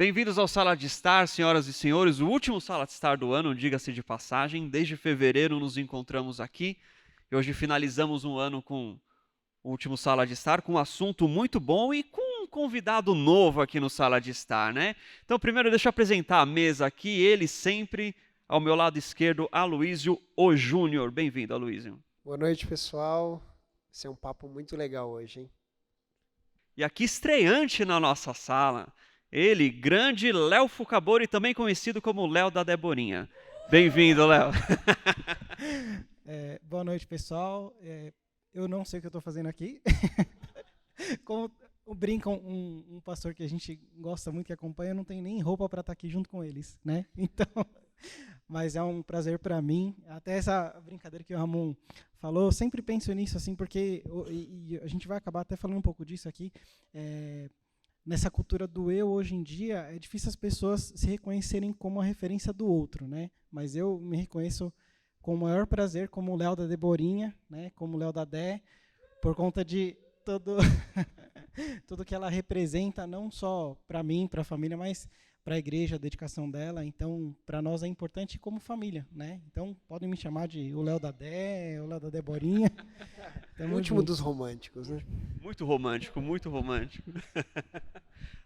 Bem-vindos ao Sala de Estar, senhoras e senhores, o último Sala de Estar do ano, diga-se de passagem. Desde fevereiro nos encontramos aqui e hoje finalizamos um ano com o último Sala de Estar, com um assunto muito bom e com um convidado novo aqui no Sala de Estar, né? Então, primeiro deixa eu apresentar a mesa aqui, ele sempre ao meu lado esquerdo, Aloísio O Júnior. Bem-vindo, Aloísio. Boa noite, pessoal. Esse é um papo muito legal hoje, hein? E aqui estreante na nossa sala, ele, grande Léo Fucabori, também conhecido como Léo da Deborinha. Bem-vindo, Léo. Boa noite, pessoal. Eu não sei o que eu estou fazendo aqui. Como brinca um pastor que a gente gosta muito, que acompanha, eu não tenho nem roupa para estar aqui junto com eles, né? Então, mas é um prazer para mim. Até essa brincadeira que o Ramon falou, eu sempre penso nisso, assim, porque e a gente vai acabar até falando um pouco disso aqui. Nessa cultura do eu, hoje em dia, é difícil as pessoas se reconhecerem como a referência do outro, né? Mas eu me reconheço com o maior prazer como o Léo da Deborinha, né? Como o Léo da Dé, por conta de tudo que ela representa, não só para mim, para a família, mas para a igreja, a dedicação dela. Então, para nós é importante como família, né? Então, podem me chamar de o Léo da Dé, o Léo da Deborinha. O último dos românticos, né? Muito romântico, muito romântico.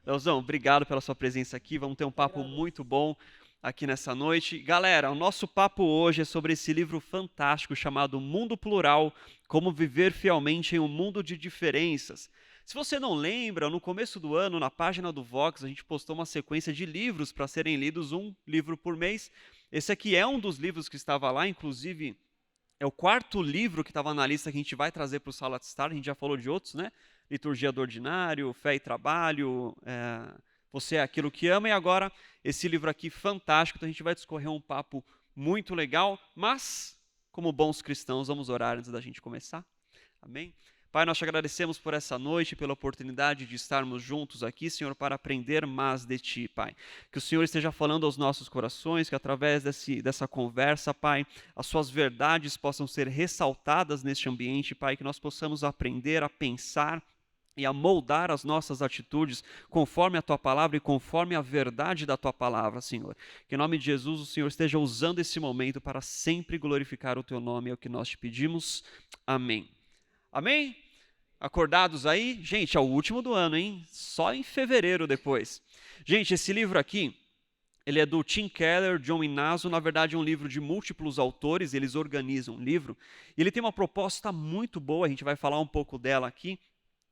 Leozão, obrigado pela sua presença aqui. Vamos ter um papo muito bom aqui nessa noite. Galera, o nosso papo hoje é sobre esse livro fantástico chamado Mundo Plural, Como Viver Fielmente em um Mundo de Diferenças. Se você não lembra, no começo do ano, na página do Vox, a gente postou uma sequência de livros para serem lidos, um livro por mês. Esse aqui é um dos livros que estava lá, inclusive é o quarto livro que estava na lista que a gente vai trazer para o Sala de Estar. A gente já falou de outros, né? Liturgia do Ordinário, Fé e Trabalho, Você é Aquilo que Ama, e agora esse livro aqui fantástico. Então a gente vai discorrer um papo muito legal, mas, como bons cristãos, vamos orar antes da gente começar. Amém? Pai, nós te agradecemos por essa noite, pela oportunidade de estarmos juntos aqui, Senhor, para aprender mais de Ti, Pai. Que o Senhor esteja falando aos nossos corações, que através dessa conversa, Pai, as Suas verdades possam ser ressaltadas neste ambiente, Pai, que nós possamos aprender a pensar e a moldar as nossas atitudes conforme a Tua palavra e conforme a verdade da Tua palavra, Senhor. Que em nome de Jesus o Senhor esteja usando esse momento para sempre glorificar o Teu nome, é o que nós te pedimos. Amém. Amém? Acordados aí? Gente, é o último do ano, hein? Só em fevereiro depois. Gente, esse livro aqui, ele é do Tim Keller, John Inazo. Na verdade é um livro de múltiplos autores, eles organizam um livro. E ele tem uma proposta muito boa, a gente vai falar um pouco dela aqui.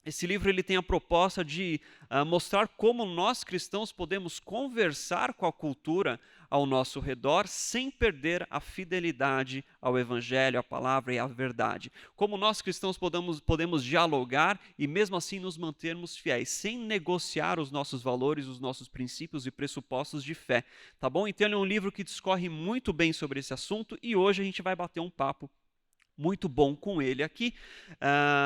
Esse livro ele tem a proposta de mostrar como nós cristãos podemos conversar com a cultura ao nosso redor sem perder a fidelidade ao Evangelho, à palavra e à verdade. Como nós cristãos podemos dialogar e mesmo assim nos mantermos fiéis, sem negociar os nossos valores, os nossos princípios e pressupostos de fé. Tá bom? Então ele é um livro que discorre muito bem sobre esse assunto e hoje a gente vai bater um papo muito bom com ele aqui.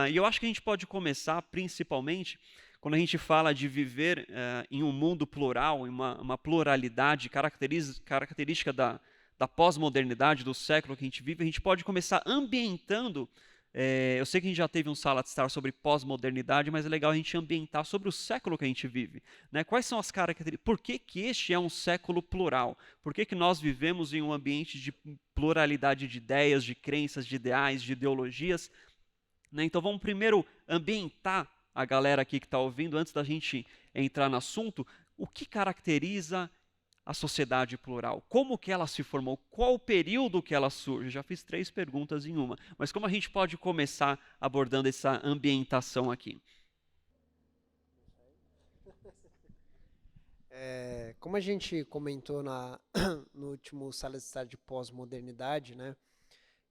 E eu acho que a gente pode começar, principalmente, quando a gente fala de viver em um mundo plural, em uma pluralidade característica da pós-modernidade, do século que a gente vive, a gente pode começar ambientando. Eu sei que a gente já teve um Sala de Estar sobre pós-modernidade, mas é legal a gente ambientar sobre o século que a gente vive, né? Quais são as características? Por que este é um século plural? Por que nós vivemos em um ambiente de pluralidade de ideias, de crenças, de ideais, de ideologias? Né? Então vamos primeiro ambientar a galera aqui que está ouvindo, antes da gente entrar no assunto, o que caracteriza a sociedade plural? Como que ela se formou? Qual o período que ela surge? Já fiz 3 perguntas em uma, mas como a gente pode começar abordando essa ambientação aqui? Como a gente comentou no último Sala de Estar de pós-modernidade, né?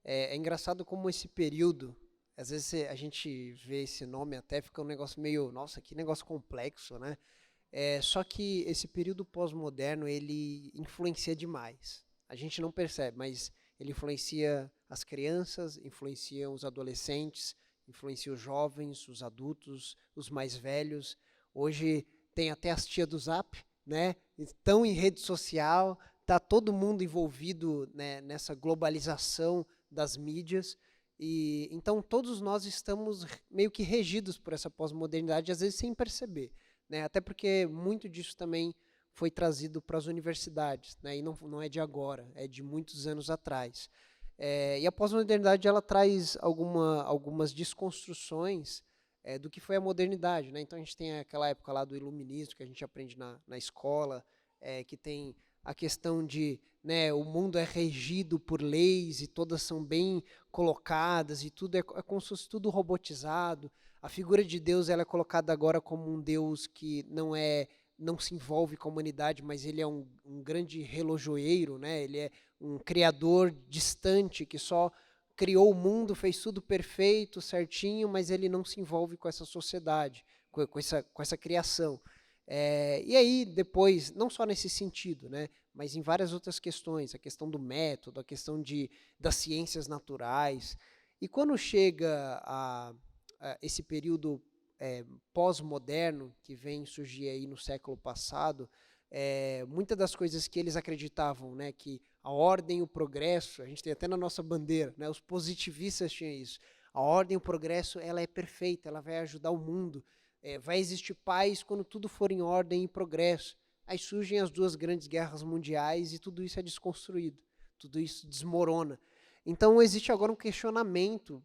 É engraçado como esse período, às vezes a gente vê esse nome até, fica um negócio meio, nossa, que negócio complexo, né? Só que esse período pós-moderno, ele influencia demais. A gente não percebe, mas ele influencia as crianças, influencia os adolescentes, influencia os jovens, os adultos, os mais velhos. Hoje tem até as tias do Zap, né? Estão em rede social, está todo mundo envolvido, né, nessa globalização das mídias. E então todos nós estamos meio que regidos por essa pós-modernidade, às vezes sem perceber. Né? Até porque muito disso também foi trazido para as universidades, né? E não é de agora, é de muitos anos atrás. E a pós-modernidade ela traz algumas desconstruções do que foi a modernidade, né? Então a gente tem aquela época lá do iluminismo que a gente aprende na escola, que tem a questão de, né, o mundo é regido por leis e todas são bem colocadas e tudo é como se fosse tudo robotizado. A figura de Deus ela é colocada agora como um Deus que não se envolve com a humanidade, mas ele é um grande relojoeiro, né? Ele é um criador distante que só criou o mundo, fez tudo perfeito, certinho, mas ele não se envolve com essa sociedade, com essa criação. E aí, depois, não só nesse sentido, né, mas em várias outras questões, a questão do método, a questão das ciências naturais. E quando chega a esse período pós-moderno, que vem surgir aí no século passado, muitas das coisas que eles acreditavam, né, que a ordem e o progresso, a gente tem até na nossa bandeira, né, os positivistas tinham isso, a ordem e o progresso ela é perfeita, ela vai ajudar o mundo, vai existir paz quando tudo for em ordem e progresso. Aí surgem as 2 grandes guerras mundiais e tudo isso é desconstruído, tudo isso desmorona. Então existe agora um questionamento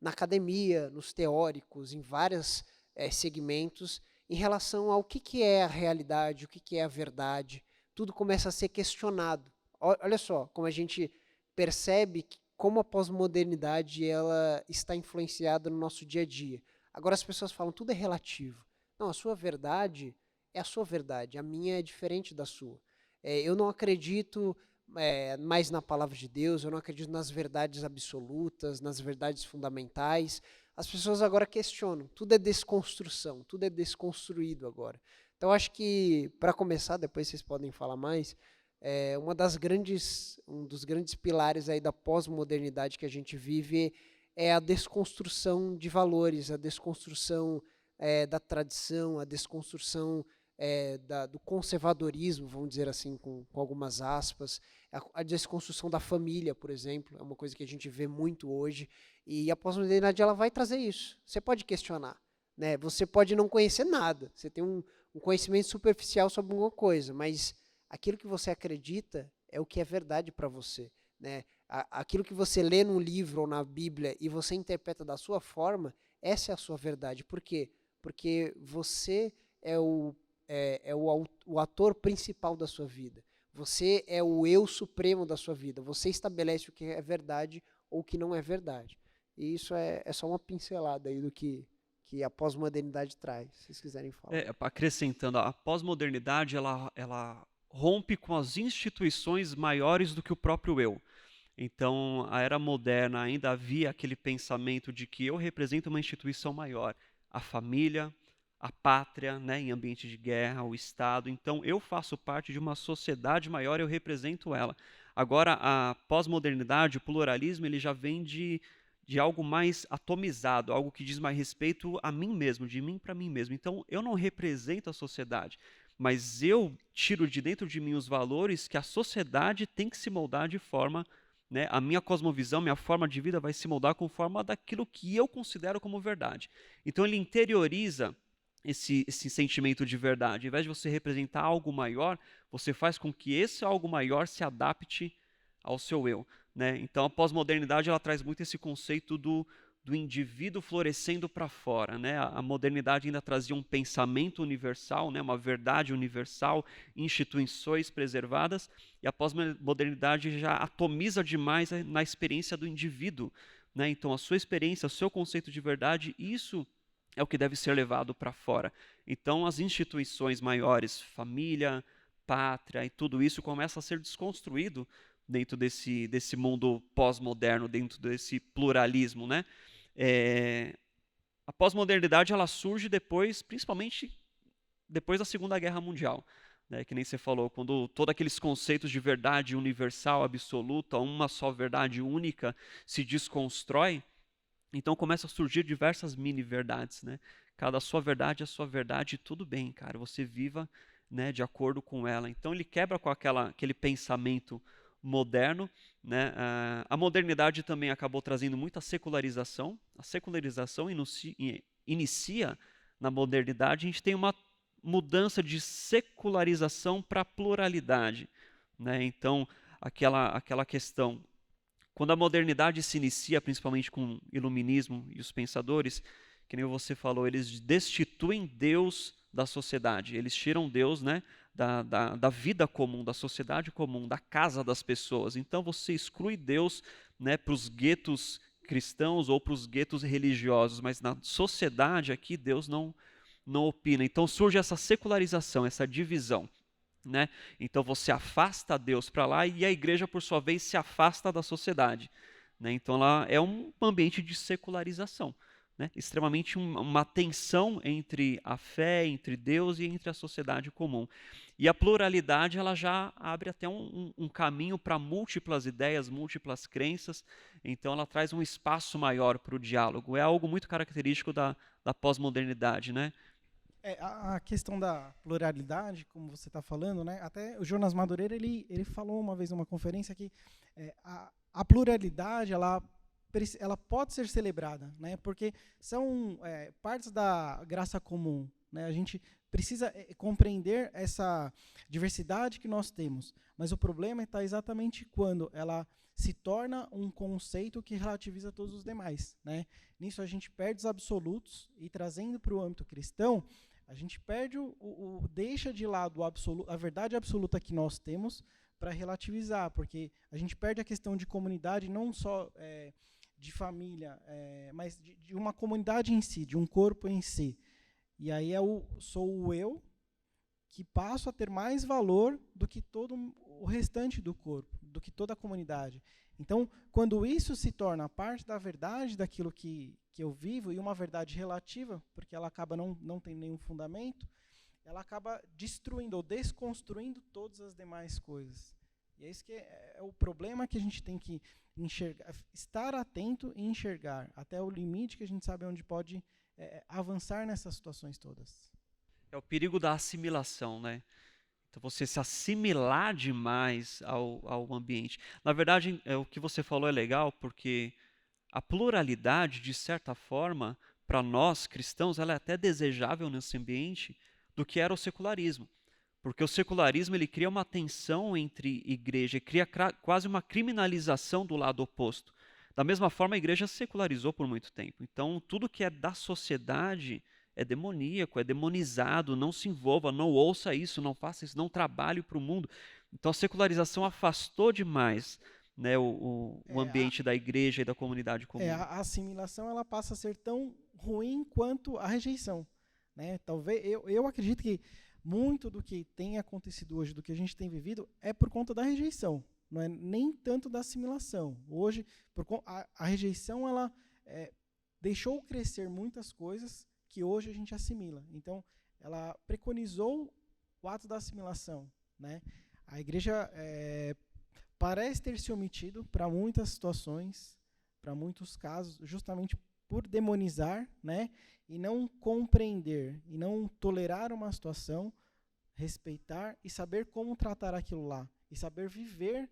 na academia, nos teóricos, em vários segmentos, em relação ao que é a realidade, o que é a verdade. Tudo começa a ser questionado. Olha só, como a gente percebe como a pós-modernidade ela está influenciada no nosso dia a dia. Agora as pessoas falam, tudo é relativo. Não, a sua verdade é a sua verdade, a minha é diferente da sua. Eu não acredito mais na palavra de Deus, eu não acredito nas verdades absolutas, nas verdades fundamentais. As pessoas agora questionam, tudo é desconstrução, tudo é desconstruído agora. Então acho que, para começar, depois vocês podem falar mais, um dos grandes pilares aí da pós-modernidade que a gente vive é a desconstrução de valores, a desconstrução da tradição, a desconstrução do conservadorismo, vamos dizer assim, com algumas aspas, a desconstrução da família, por exemplo, é uma coisa que a gente vê muito hoje, e a pós-modernidade ela vai trazer isso. Você pode questionar, né? Você pode não conhecer nada, você tem um conhecimento superficial sobre alguma coisa, mas aquilo que você acredita é o que é verdade para você, né? Aquilo que você lê num livro ou na Bíblia e você interpreta da sua forma, essa é a sua verdade. Por quê? Porque você é o ator principal da sua vida. Você é o eu supremo da sua vida. Você estabelece o que é verdade ou o que não é verdade. E isso é só uma pincelada aí do que a pós-modernidade traz, se vocês quiserem falar. Acrescentando, a pós-modernidade ela rompe com as instituições maiores do que o próprio eu. Então, a era moderna ainda havia aquele pensamento de que eu represento uma instituição maior, a família, a pátria, né, em ambiente de guerra, o Estado. Então, eu faço parte de uma sociedade maior, eu represento ela. Agora, a pós-modernidade, o pluralismo, ele já vem de algo mais atomizado, algo que diz mais respeito a mim mesmo, de mim para mim mesmo. Então, eu não represento a sociedade, mas eu tiro de dentro de mim os valores que a sociedade tem que se moldar de forma, né, a minha cosmovisão, minha forma de vida vai se moldar conforme daquilo que eu considero como verdade. Então, ele interioriza esse sentimento de verdade. Ao invés de você representar algo maior, você faz com que esse algo maior se adapte ao seu eu, né? Então a pós-modernidade ela traz muito esse conceito do indivíduo florescendo para fora, né? A modernidade ainda trazia um pensamento universal, né? Uma verdade universal, instituições preservadas, e a pós-modernidade já atomiza demais na experiência do indivíduo, né? Então a sua experiência, o seu conceito de verdade, isso é o que deve ser levado para fora. Então as instituições maiores, família, pátria e tudo isso começa a ser desconstruído dentro desse mundo pós-moderno, dentro desse pluralismo, né? A pós-modernidade ela surge depois, principalmente depois da Segunda Guerra Mundial, né? Que nem você falou, quando todos aqueles conceitos de verdade universal, absoluta, uma só verdade única se desconstrói, então começa a surgir diversas mini-verdades, né? Cada sua verdade é a sua verdade, e tudo bem, cara, você viva, né, de acordo com ela. Então ele quebra com aquele pensamento moderno, né? A modernidade também acabou trazendo muita secularização. A secularização inicia na modernidade. A gente tem mudança de secularização para pluralidade, né? Então, aquela questão, quando a modernidade se inicia, principalmente com o iluminismo e os pensadores, que nem você falou, eles destituem Deus da sociedade, eles tiram Deus, né, da vida comum, da sociedade comum, da casa das pessoas. Então você exclui Deus, né, para os guetos cristãos ou para os guetos religiosos, mas na sociedade aqui Deus não opina. Então surge essa secularização, essa divisão, né? Então você afasta Deus para lá e a igreja, por sua vez, se afasta da sociedade, né? Então ela é um ambiente de secularização, né? Extremamente uma tensão entre a fé, entre Deus e entre a sociedade comum. E a pluralidade ela já abre até um caminho para múltiplas ideias, múltiplas crenças. Então ela traz um espaço maior para o diálogo. É algo muito característico da pós-modernidade, né? A questão da pluralidade, como você está falando, né? Até o Jonas Madureira ele falou uma vez numa conferência que a pluralidade ela pode ser celebrada, né? Porque são partes da graça comum, né? A gente precisa compreender essa diversidade que nós temos, mas o problema está exatamente quando ela se torna um conceito que relativiza todos os demais, né? Nisso a gente perde os absolutos e trazendo para o âmbito cristão, a gente perde deixa de lado a verdade absoluta que nós temos para relativizar, porque a gente perde a questão de comunidade, não só de família, mas de uma comunidade em si, de um corpo em si. E aí sou o eu que passo a ter mais valor do que todo o restante do corpo, do que toda a comunidade. Então, quando isso se torna parte da verdade daquilo que eu vivo, e uma verdade relativa, porque ela acaba não tendo nenhum fundamento, ela acaba destruindo ou desconstruindo todas as demais coisas. E é isso que é o problema que a gente tem que enxergar, estar atento e enxergar até o limite que a gente sabe onde pode avançar nessas situações todas. É o perigo da assimilação, né? Então você se assimilar demais ao ambiente. Na verdade, o que você falou é legal, porque a pluralidade, de certa forma, para nós cristãos, ela é até desejável nesse ambiente do que era o secularismo. Porque o secularismo ele cria uma tensão entre igreja, cria quase uma criminalização do lado oposto. Da mesma forma, a igreja se secularizou por muito tempo. Então, tudo que é da sociedade é demoníaco, é demonizado, não se envolva, não ouça isso, não faça isso, não trabalhe para o mundo. Então, a secularização afastou demais, né, o ambiente da igreja e da comunidade comum. A assimilação ela passa a ser tão ruim quanto a rejeição, né? Talvez eu acredito que muito do que tem acontecido hoje, do que a gente tem vivido, é por conta da rejeição, não é nem tanto da assimilação. Hoje, a rejeição ela deixou crescer muitas coisas que hoje a gente assimila. Então, ela preconizou o ato da assimilação, né? A igreja parece ter se omitido para muitas situações, para muitos casos, justamente por demonizar, né? E não compreender, e não tolerar uma situação, respeitar e saber como tratar aquilo lá. E saber viver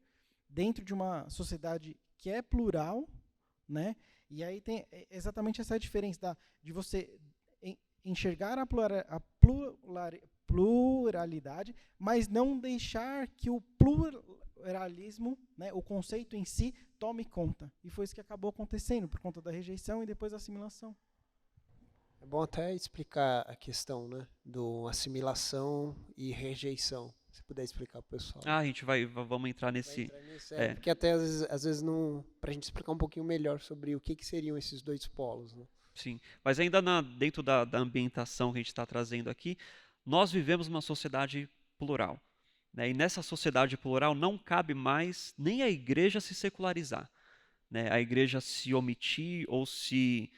dentro de uma sociedade que é plural, né? E aí tem exatamente essa diferença de você enxergar a pluralidade, mas não deixar que o pluralismo, né, o conceito em si, tome conta. E foi isso que acabou acontecendo, por conta da rejeição e depois da assimilação. É bom até explicar a questão, né, do assimilação e rejeição. Se puder explicar para o pessoal. A gente vamos entrar nesse... Porque até às vezes não, para a gente explicar um pouquinho melhor sobre o que seriam esses dois polos, né? Sim, mas ainda dentro da ambientação que a gente está trazendo aqui, nós vivemos uma sociedade plural, né? E nessa sociedade plural não cabe mais nem a igreja se secularizar, né? A igreja se omitir ou se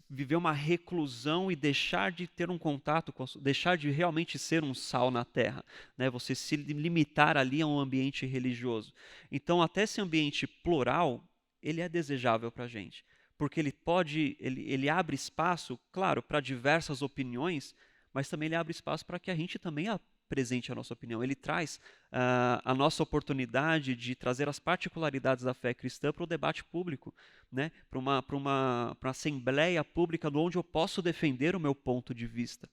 viver uma reclusão e deixar de ter um contato, deixar de realmente ser um sal na terra, né? Você se limitar ali a um ambiente religioso. Então, até esse ambiente plural, ele é desejável para a gente. Porque ele abre espaço, claro, para diversas opiniões, mas também ele abre espaço para que a gente também apresente a nossa opinião. Ele traz a nossa oportunidade de trazer as particularidades da fé cristã para o debate público, né? Para uma assembleia pública onde eu posso defender o meu ponto de vista.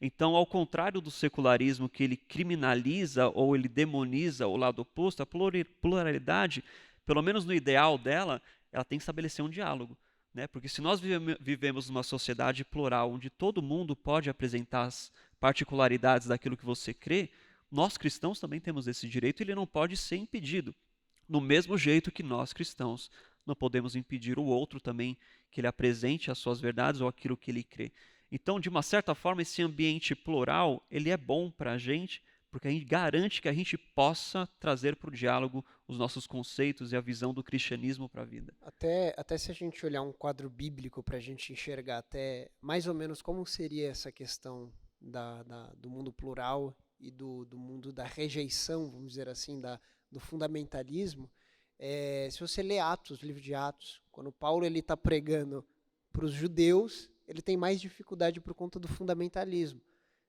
Então, ao contrário do secularismo, que ele criminaliza ou ele demoniza o lado oposto, a pluralidade, pelo menos no ideal dela, ela tem que estabelecer um diálogo. Né? Porque se nós vivemos numa sociedade plural, onde todo mundo pode apresentar as particularidades daquilo que você crê, nós cristãos também temos esse direito e ele não pode ser impedido. No mesmo jeito que nós cristãos não podemos impedir o outro também que ele apresente as suas verdades ou aquilo que ele crê. Então, de uma certa forma, esse ambiente plural, ele é bom para a gente, porque a gente garante que a gente possa trazer para o diálogo os nossos conceitos e a visão do cristianismo para a vida. Até se a gente olhar um quadro bíblico para a gente enxergar até mais ou menos como seria essa questão do mundo plural e do mundo da rejeição, vamos dizer assim, do fundamentalismo, se você lê Atos, o livro de Atos, quando Paulo está pregando para os judeus, ele tem mais dificuldade por conta do fundamentalismo.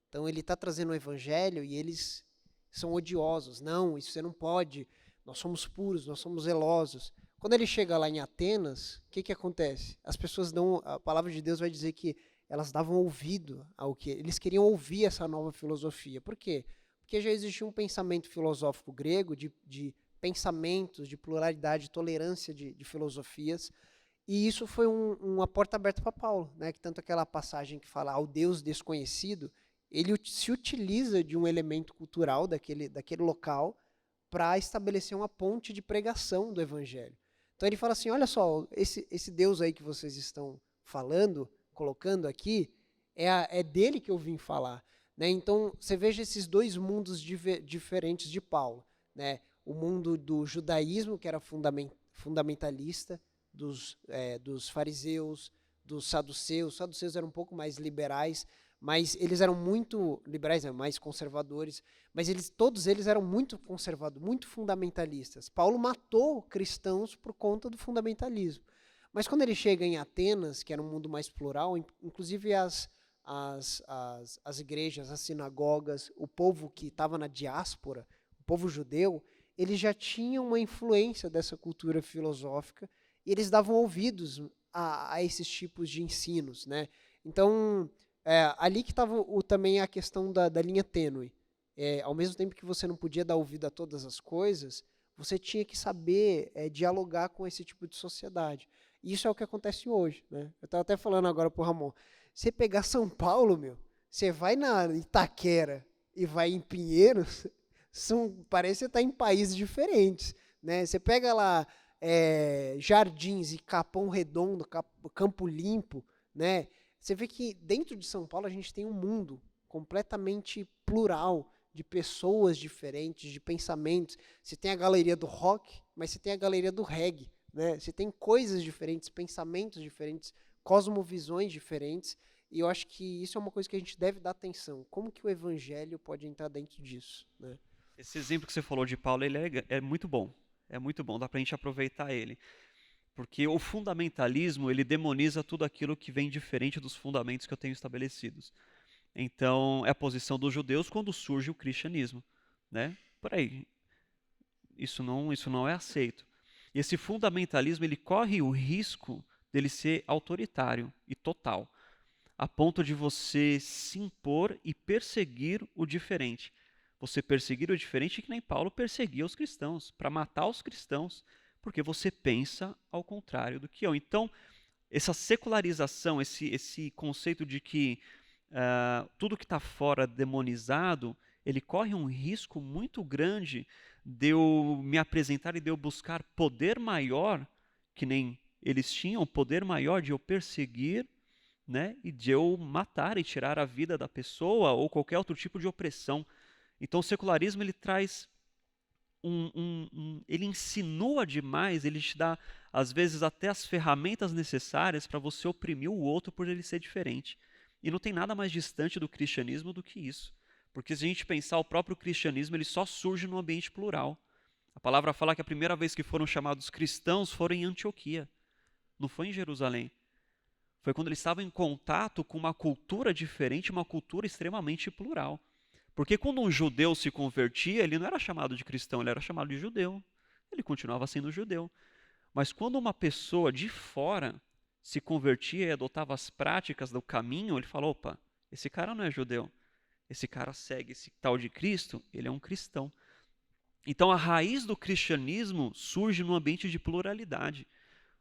Então ele está trazendo o evangelho e eles são odiosos. Não, isso você não pode. Nós somos puros, nós somos zelosos. Quando ele chega lá em Atenas, o que acontece? As pessoas a palavra de Deus vai dizer que elas davam ouvido ao que eles queriam ouvir essa nova filosofia. Por quê? Porque já existia um pensamento filosófico grego de pensamentos, de pluralidade, tolerância de filosofias. E isso foi uma porta aberta para Paulo, né? Que tanto aquela passagem que fala ao Deus desconhecido, ele se utiliza de um elemento cultural daquele local para estabelecer uma ponte de pregação do evangelho. Então ele fala assim, olha só, esse Deus aí que vocês estão falando, colocando aqui, é dele que eu vim falar. Né? Então você veja esses dois mundos diferentes de Paulo. Né? O mundo do judaísmo, que era fundamentalista, dos fariseus, dos saduceus. Os saduceus eram um pouco mais liberais, mas eles eram muito liberais, mais conservadores, mas todos eles eram muito conservadores, muito fundamentalistas. Paulo matou cristãos por conta do fundamentalismo. Mas quando ele chega em Atenas, que era um mundo mais plural, inclusive as igrejas, as sinagogas, o povo que estava na diáspora, o povo judeu, eles já tinham uma influência dessa cultura filosófica e eles davam ouvidos a esses tipos de ensinos, né? Então, ali que estava também a questão da linha tênue. Ao mesmo tempo que você não podia dar ouvido a todas as coisas, você tinha que saber dialogar com esse tipo de sociedade. E isso é o que acontece hoje, né? Eu estava até falando agora pro Ramon. Você pegar São Paulo, você vai na Itaquera e vai em Pinheiros, parece que você está em países diferentes, né? Você pega lá Jardins e Capão Redondo, Campo Limpo, né? Você vê que dentro de São Paulo a gente tem um mundo completamente plural de pessoas diferentes, de pensamentos. Você tem a galeria do rock, mas você tem a galeria do reggae, né? Você tem coisas diferentes, pensamentos diferentes, cosmovisões diferentes, e eu acho que isso é uma coisa que a gente deve dar atenção. Como que o evangelho pode entrar dentro disso, né? Esse exemplo que você falou de Paulo, ele é muito bom. É muito bom, dá para a gente aproveitar ele. Porque o fundamentalismo, ele demoniza tudo aquilo que vem diferente dos fundamentos que eu tenho estabelecidos. Então, é a posição dos judeus quando surge o cristianismo. Né? Por aí, isso não é aceito. E esse fundamentalismo, ele corre o risco dele ser autoritário e total, a ponto de você se impor e perseguir o diferente. Você perseguir o diferente que nem Paulo perseguia os cristãos, para matar os cristãos, porque você pensa ao contrário do que eu. Então, essa secularização, esse conceito de que tudo que está fora demonizado, ele corre um risco muito grande de eu me apresentar e de eu buscar poder maior, que nem eles tinham, poder maior de eu perseguir, né, e de eu matar e tirar a vida da pessoa ou qualquer outro tipo de opressão. Então o secularismo ele traz ele insinua demais, ele te dá às vezes até as ferramentas necessárias para você oprimir o outro por ele ser diferente. E não tem nada mais distante do cristianismo do que isso. Porque se a gente pensar, o próprio cristianismo ele só surge num ambiente plural. A palavra fala que a primeira vez que foram chamados cristãos foram em Antioquia. Não foi em Jerusalém. Foi quando eles estavam em contato com uma cultura diferente, uma cultura extremamente plural. Porque quando um judeu se convertia, ele não era chamado de cristão, ele era chamado de judeu. Ele continuava sendo judeu. Mas quando uma pessoa de fora se convertia e adotava as práticas do caminho, ele falou, opa, Esse cara não é judeu. Esse cara segue esse tal de Cristo, ele é um cristão. Então a raiz do cristianismo surge num ambiente de pluralidade.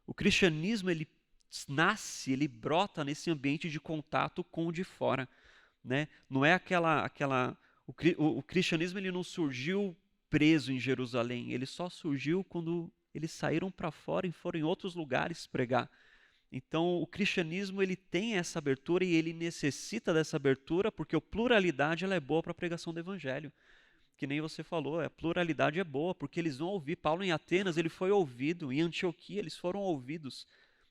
O cristianismo, ele nasce, ele brota nesse ambiente de contato com o de fora, né? Não é o cristianismo, ele não surgiu preso em Jerusalém, ele só surgiu quando eles saíram para fora e foram em outros lugares pregar. Então, o cristianismo, ele tem essa abertura e ele necessita dessa abertura porque a pluralidade, ela é boa para a pregação do evangelho. Que nem você falou, a pluralidade é boa, porque eles vão ouvir. Paulo em Atenas, ele foi ouvido, em Antioquia eles foram ouvidos,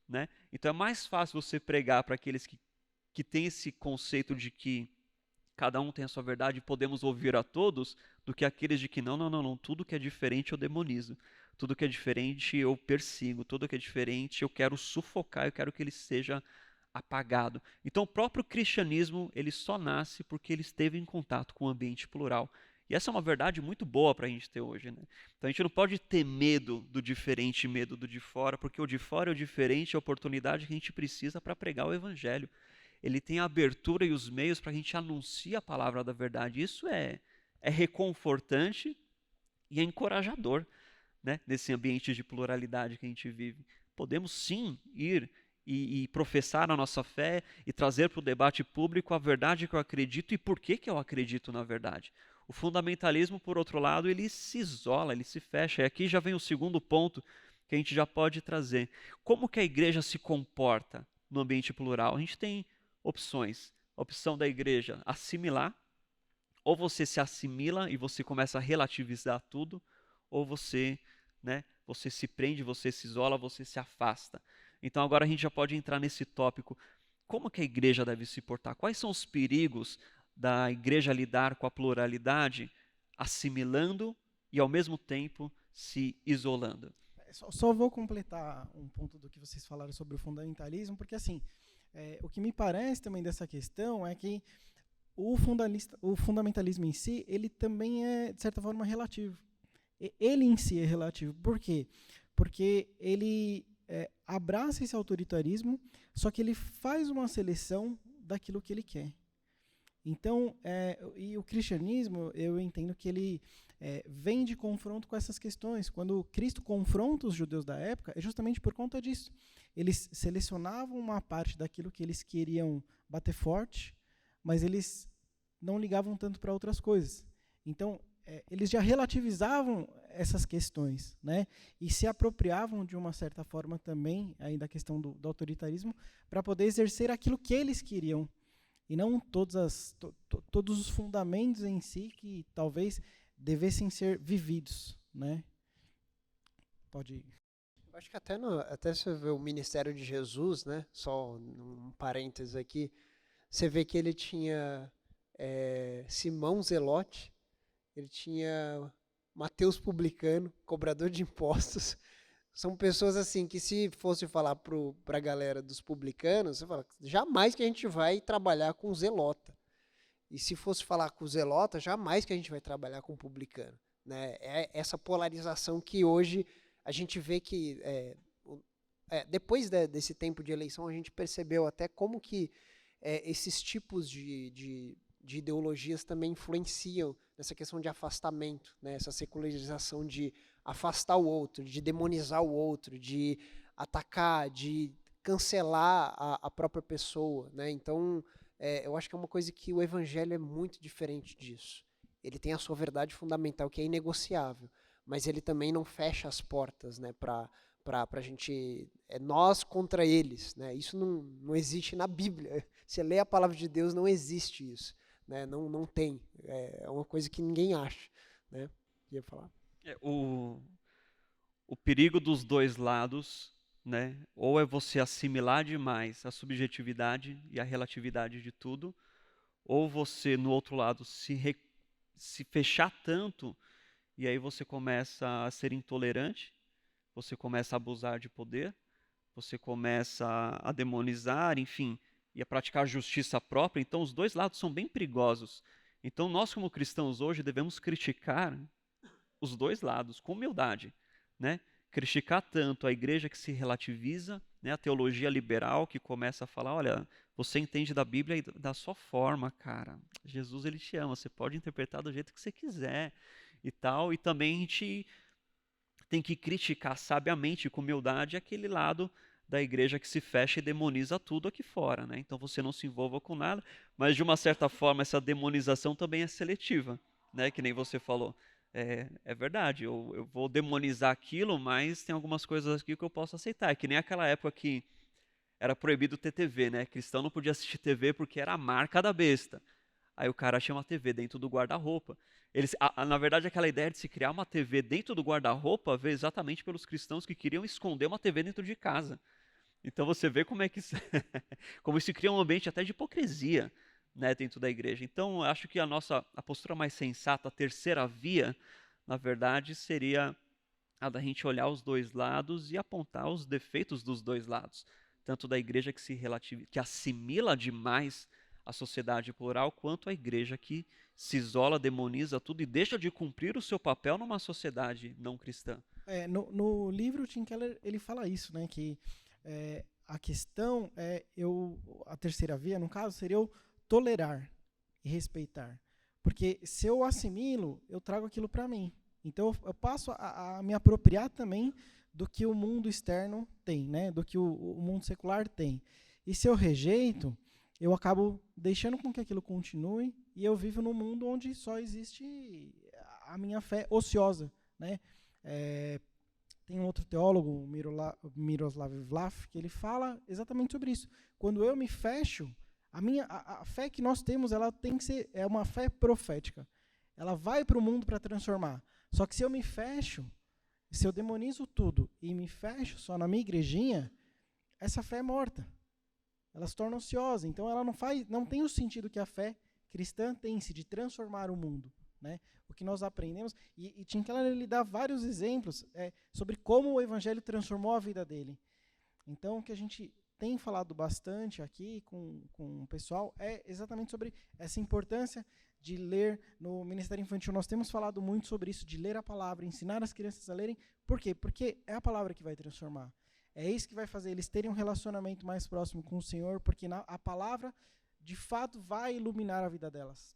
né? Então é mais fácil você pregar para aqueles que têm esse conceito de que cada um tem a sua verdade e podemos ouvir a todos, do que aqueles de que não, tudo que é diferente eu demonizo, tudo que é diferente eu persigo, tudo que é diferente eu quero sufocar, eu quero que ele seja apagado. Então o próprio cristianismo, ele só nasce porque ele esteve em contato com o ambiente plural. E essa é uma verdade muito boa para a gente ter hoje, né? Então a gente não pode ter medo do diferente, medo do de fora, porque o de fora é o diferente, é a oportunidade que a gente precisa para pregar o evangelho. Ele tem a abertura e os meios para a gente anunciar a palavra da verdade. Isso é reconfortante e é encorajador, né? Nesse ambiente de pluralidade que a gente vive. Podemos sim ir e professar a nossa fé e trazer para o debate público a verdade que eu acredito e por que eu acredito na verdade. O fundamentalismo, por outro lado, ele se isola, ele se fecha. E aqui já vem o segundo ponto que a gente já pode trazer. Como que a igreja se comporta no ambiente plural? A gente tem opções. A opção da igreja, assimilar. Ou você se assimila e você começa a relativizar tudo, ou você, né, você se prende, você se isola, você se afasta. Então agora a gente já pode entrar nesse tópico. Como que a igreja deve se portar? Quais são os perigos da igreja lidar com a pluralidade, assimilando e ao mesmo tempo se isolando? Só vou completar um ponto do que vocês falaram sobre o fundamentalismo, porque assim, o que me parece também dessa questão é que o fundamentalismo em si, ele também é, de certa forma, relativo. Ele em si é relativo. Por quê? Porque ele abraça esse autoritarismo, só que ele faz uma seleção daquilo que ele quer. Então, e o cristianismo, eu entendo que ele vem de confronto com essas questões. Quando Cristo confronta os judeus da época, é justamente por conta disso. Eles selecionavam uma parte daquilo que eles queriam bater forte, mas eles não ligavam tanto para outras coisas. Então, eles já relativizavam essas questões, né? E se apropriavam de uma certa forma também aí da questão do autoritarismo para poder exercer aquilo que eles queriam e não todos os fundamentos em si que talvez devessem ser vividos, né? Pode ir. Eu acho que até você vê o ministério de Jesus, né? Só um parênteses aqui, você vê que ele tinha Simão Zelote, ele tinha Mateus Publicano, cobrador de impostos. São pessoas assim que se fosse falar para a galera dos publicanos, você fala, jamais que a gente vai trabalhar com zelota. E se fosse falar com zelota, jamais que a gente vai trabalhar com publicano. Né? É essa polarização que hoje a gente vê que, depois desse tempo de eleição, a gente percebeu até como que esses tipos de ideologias também influenciam nessa questão de afastamento, né? Essa secularização de afastar o outro, de demonizar o outro, de atacar, de cancelar a própria pessoa, né? Então, eu acho que é uma coisa que o evangelho é muito diferente disso. Ele tem a sua verdade fundamental, que é inegociável, mas ele também não fecha as portas, né, para a gente, nós contra eles, né? Isso não existe na Bíblia. Você lê a palavra de Deus, não existe isso, né? Não tem. É uma coisa que ninguém acha, né? Ia falar. O perigo dos dois lados, né? Ou é você assimilar demais a subjetividade e a relatividade de tudo, ou você, no outro lado, se fechar tanto, e aí você começa a ser intolerante, você começa a abusar de poder, você começa a demonizar, enfim, e a praticar justiça própria. Então, os dois lados são bem perigosos. Então, nós, como cristãos hoje, devemos criticar os dois lados com humildade, né? criticar tanto a igreja que se relativiza, né, a teologia liberal que começa a falar, olha, você entende da Bíblia da sua forma, cara. Jesus, ele te ama, você pode interpretar do jeito que você quiser e tal. E também a gente tem que criticar sabiamente, com humildade, aquele lado da igreja que se fecha e demoniza tudo aqui fora, né? Então você não se envolva com nada, mas de uma certa forma essa demonização também é seletiva, né? Que nem você falou. É verdade, eu vou demonizar aquilo, mas tem algumas coisas aqui que eu posso aceitar. É que nem aquela época que era proibido ter TV, né? Cristão não podia assistir TV porque era a marca da besta. Aí o cara tinha uma TV dentro do guarda-roupa. Na verdade, aquela ideia de se criar uma TV dentro do guarda-roupa veio exatamente pelos cristãos que queriam esconder uma TV dentro de casa. Então você vê como é que como isso cria um ambiente até de hipocrisia, né, dentro da igreja. Então eu acho que a postura mais sensata, a terceira via, na verdade, seria a da gente olhar os dois lados e apontar os defeitos dos dois lados, tanto da igreja que assimila demais a sociedade plural, quanto a igreja que se isola, demoniza tudo e deixa de cumprir o seu papel numa sociedade não cristã. No livro, o Tim Keller ele fala isso, né? Que a questão a terceira via, no caso, seria eu tolerar e respeitar. Porque se eu assimilo, eu trago aquilo para mim. Então eu passo a me apropriar também do que o mundo externo tem, né? Do que o mundo secular tem. E se eu rejeito, eu acabo deixando com que aquilo continue e eu vivo num mundo onde só existe a minha fé ociosa, né? Tem um outro teólogo, Miroslav Volf, que ele fala exatamente sobre isso. Quando eu me fecho, a fé que nós temos, ela tem que ser uma fé profética. Ela vai para o mundo para transformar. Só que se eu me fecho, se eu demonizo tudo e me fecho só na minha igrejinha, essa fé é morta. Ela se torna ociosa. Então ela não tem o sentido que a fé cristã tem de transformar o mundo, né? O que nós aprendemos, e Tim Keller ele dá vários exemplos sobre como o evangelho transformou a vida dele. Então o que a gente tem falado bastante aqui com o pessoal é exatamente sobre essa importância de ler. No Ministério Infantil nós temos falado muito sobre isso, de ler a palavra, ensinar as crianças a lerem. Por quê? Porque é a palavra que vai transformar. É isso que vai fazer eles terem um relacionamento mais próximo com o Senhor, porque a palavra, de fato, vai iluminar a vida delas.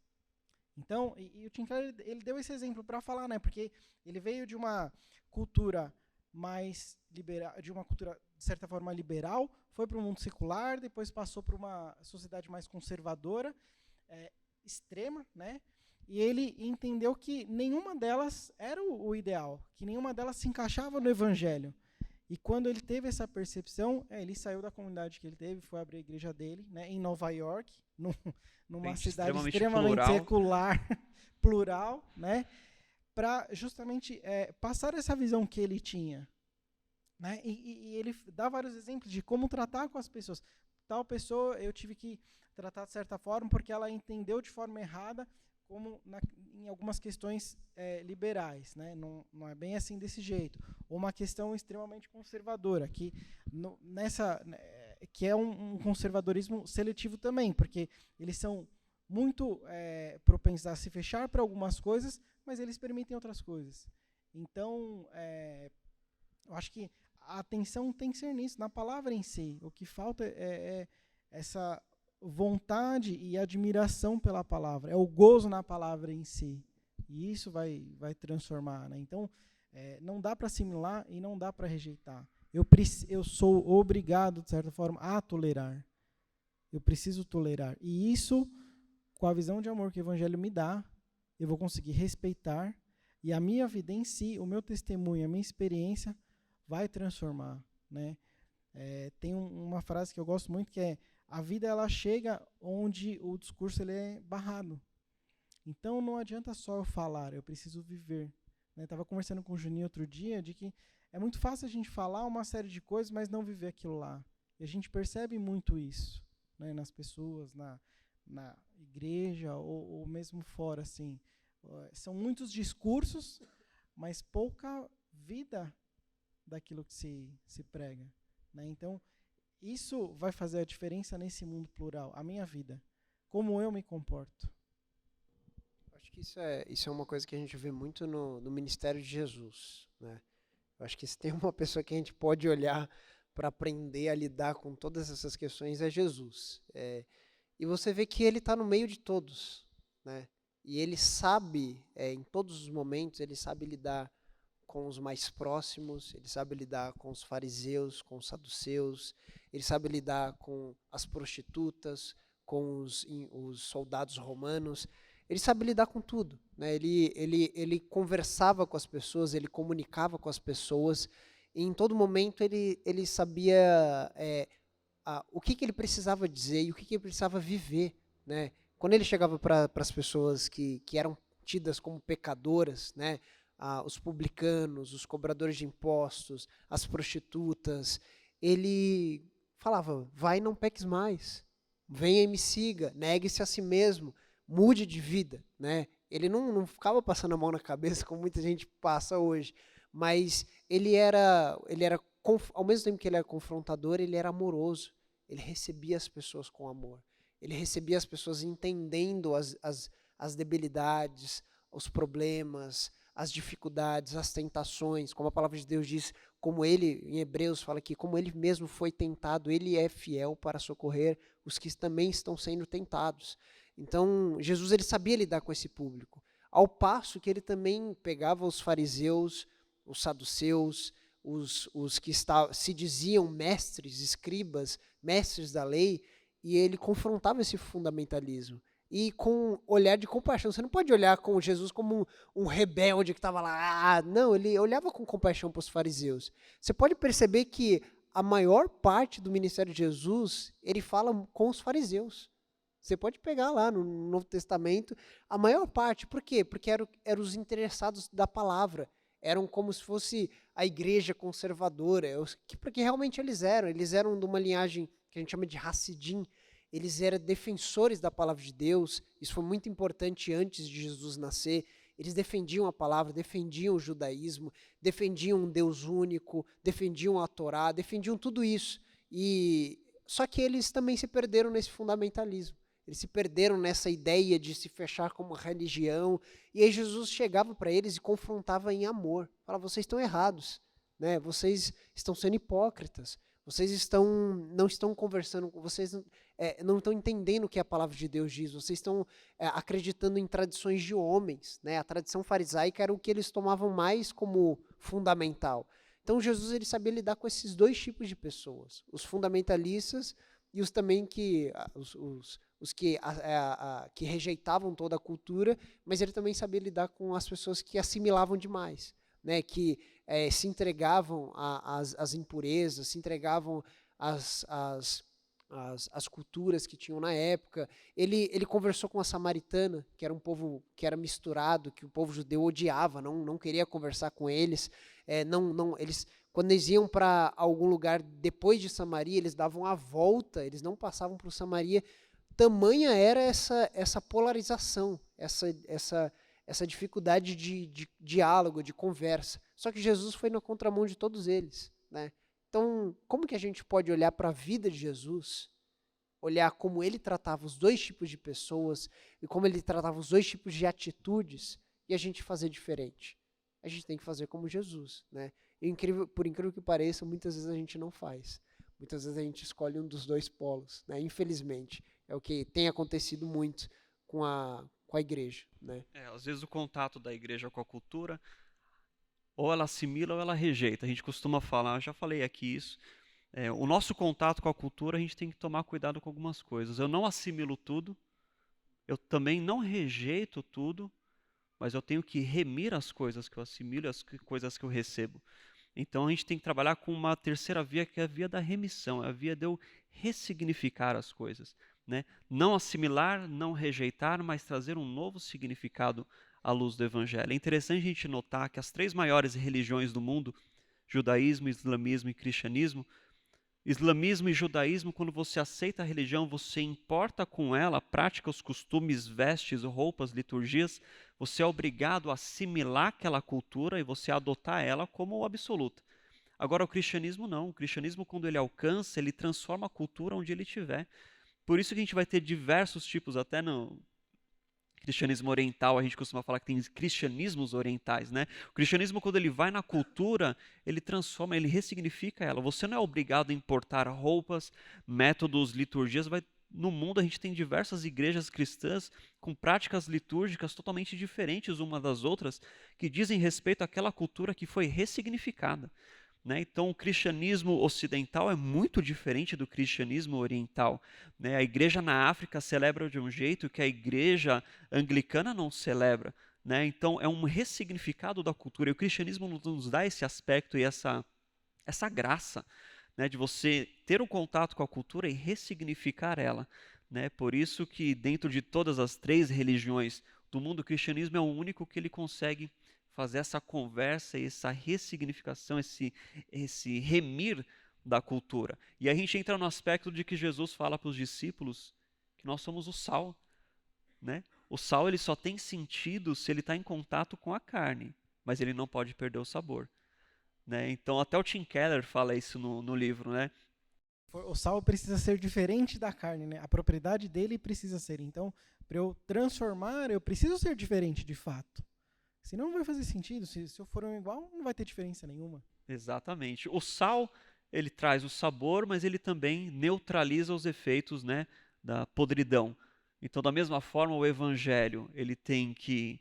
Então, e o Tim Keller, ele deu esse exemplo para falar, né? Porque ele veio de uma cultura mais liberal, de uma cultura, de certa forma, liberal, foi para o mundo secular, depois passou para uma sociedade mais conservadora, extrema, né? E ele entendeu que nenhuma delas era o ideal, que nenhuma delas se encaixava no evangelho. E quando ele teve essa percepção, ele saiu da comunidade que ele teve, foi abrir a igreja dele, né, em Nova York, numa cidade extremamente secular, plural, né, para justamente passar essa visão que ele tinha. Né, e ele dá vários exemplos de como tratar com as pessoas. Tal pessoa eu tive que tratar de certa forma porque ela entendeu de forma errada, como em algumas questões liberais, né? Não é bem assim desse jeito. Ou uma questão extremamente conservadora, que é um conservadorismo seletivo também, porque eles são muito propensos a se fechar para algumas coisas, mas eles permitem outras coisas. Então, eu acho que a atenção tem que ser nisso, na palavra em si. O que falta é essa vontade e admiração pela palavra, é o gozo na palavra em si, e isso vai transformar, né? Então não dá para assimilar e não dá para rejeitar. Eu sou obrigado, de certa forma, a tolerar. Eu preciso tolerar, e isso, com a visão de amor que o evangelho me dá, eu vou conseguir respeitar, e a minha vida em si, o meu testemunho, a minha experiência vai transformar, né? Tem uma frase que eu gosto muito, que é: a vida ela chega onde o discurso ele é barrado. Então não adianta só eu falar, eu preciso viver. Estava conversando com o Juninho outro dia de que é muito fácil a gente falar uma série de coisas, mas não viver aquilo lá. E a gente percebe muito isso, né, nas pessoas, na igreja ou mesmo fora. Assim. São muitos discursos, mas pouca vida daquilo que se prega. Né? Então, isso vai fazer a diferença nesse mundo plural, a minha vida, como eu me comporto. Acho que isso é uma coisa que a gente vê muito no ministério de Jesus, né? Eu acho que se tem uma pessoa que a gente pode olhar para aprender a lidar com todas essas questões é Jesus. E você vê que ele está no meio de todos, né? E ele sabe, em todos os momentos, ele sabe lidar com os mais próximos, ele sabe lidar com os fariseus, com os saduceus, ele sabe lidar com as prostitutas, com os soldados romanos, ele sabe lidar com tudo, né? Ele conversava com as pessoas, ele comunicava com as pessoas, e em todo momento ele sabia o que ele precisava dizer e o que ele precisava viver, né? Quando ele chegava para as pessoas que eram tidas como pecadoras, né? Os publicanos, os cobradores de impostos, as prostitutas, ele falava, vai e não peques mais, venha e me siga, negue-se a si mesmo, mude de vida, né? Ele não ficava passando a mão na cabeça como muita gente passa hoje, mas ele era ao mesmo tempo que ele era confrontador, ele era amoroso, ele recebia as pessoas com amor, ele recebia as pessoas entendendo as debilidades, os problemas, as dificuldades, as tentações, como a palavra de Deus diz, como ele, em Hebreus, fala que como ele mesmo foi tentado, ele é fiel para socorrer os que também estão sendo tentados. Então, Jesus ele sabia lidar com esse público, ao passo que ele também pegava os fariseus, os saduceus, os que se diziam mestres, escribas, mestres da lei, e ele confrontava esse fundamentalismo. E com olhar de compaixão. Você não pode olhar com Jesus como um rebelde que estava lá. Não, ele olhava com compaixão para os fariseus. Você pode perceber que a maior parte do ministério de Jesus, ele fala com os fariseus. Você pode pegar lá no Novo Testamento, a maior parte. Por quê? Porque eram os interessados da palavra. Eram como se fosse a igreja conservadora. Porque realmente eles eram de uma linhagem que a gente chama de Hassidim. Eles eram defensores da palavra de Deus, isso foi muito importante antes de Jesus nascer. Eles defendiam a palavra, defendiam o judaísmo, defendiam um Deus único, defendiam a Torá, defendiam tudo isso. Só que eles também se perderam nesse fundamentalismo. Eles se perderam nessa ideia de se fechar como religião. E aí Jesus chegava para eles e confrontava em amor. Falava, vocês estão errados, né? Vocês estão sendo hipócritas. Vocês não estão conversando, vocês não estão entendendo o que a palavra de Deus diz, vocês estão acreditando em tradições de homens, né? A tradição farisaica era o que eles tomavam mais como fundamental. Então Jesus ele sabia lidar com esses dois tipos de pessoas, os fundamentalistas e os também que rejeitavam toda a cultura, mas ele também sabia lidar com as pessoas que assimilavam demais, né? Que se entregavam às impurezas, se entregavam às culturas que tinham na época. Ele conversou com a samaritana, que era um povo que era misturado, que o povo judeu odiava, não queria conversar com eles. Quando eles iam para algum lugar depois de Samaria, eles davam a volta, eles não passavam por Samaria. Tamanha era essa polarização, essa dificuldade de diálogo, de conversa. Só que Jesus foi na contramão de todos eles, né? Então, como que a gente pode olhar para a vida de Jesus, olhar como ele tratava os dois tipos de pessoas e como ele tratava os dois tipos de atitudes e a gente fazer diferente? A gente tem que fazer como Jesus, né? E por incrível que pareça, muitas vezes a gente não faz. Muitas vezes a gente escolhe um dos dois polos, né? Infelizmente, é o que tem acontecido muito com a igreja, né? Às vezes o contato da igreja com a cultura, ou ela assimila ou ela rejeita. A gente costuma falar, já falei aqui isso, o nosso contato com a cultura, a gente tem que tomar cuidado com algumas coisas. Eu não assimilo tudo, eu também não rejeito tudo, mas eu tenho que remir as coisas que eu assimilo e as coisas que eu recebo. Então a gente tem que trabalhar com uma terceira via, que é a via da remissão, é a via de eu ressignificar as coisas, né? Não assimilar, não rejeitar, mas trazer um novo significado à luz do Evangelho. É interessante a gente notar que as três maiores religiões do mundo, judaísmo, islamismo e cristianismo, islamismo e judaísmo, quando você aceita a religião, você importa com ela, prática os costumes, vestes, roupas, liturgias, você é obrigado a assimilar aquela cultura e você adotar ela como absoluta. Agora o cristianismo não, o cristianismo quando ele alcança, ele transforma a cultura onde ele estiver. Por isso que a gente vai ter diversos tipos, até cristianismo oriental, a gente costuma falar que tem cristianismos orientais, né? O cristianismo, quando ele vai na cultura, ele transforma, ele ressignifica ela. Você não é obrigado a importar roupas, métodos, liturgias. No mundo a gente tem diversas igrejas cristãs com práticas litúrgicas totalmente diferentes uma das outras, que dizem respeito àquela cultura que foi ressignificada. Né? Então, o cristianismo ocidental é muito diferente do cristianismo oriental. Né? A igreja na África celebra de um jeito que a igreja anglicana não celebra. Né? Então, é um ressignificado da cultura. E o cristianismo nos dá esse aspecto e essa graça, né? De você ter um contato com a cultura e ressignificar ela. Né? Por isso que, dentro de todas as 3 religiões do mundo, o cristianismo é o único que ele consegue fazer essa conversa, essa ressignificação, esse remir da cultura. E a gente entra no aspecto de que Jesus fala para os discípulos que nós somos o sal. Né? O sal ele só tem sentido se ele está em contato com a carne, mas ele não pode perder o sabor. Né? Então até o Tim Keller fala isso no livro. Né? O sal precisa ser diferente da carne, né? A propriedade dele precisa ser. Então, para eu transformar, eu preciso ser diferente de fato. Senão não vai fazer sentido. Se eu for um igual, não vai ter diferença nenhuma. Exatamente. O sal, ele traz o sabor, mas ele também neutraliza os efeitos, né, da podridão. Então, da mesma forma, o evangelho, ele tem que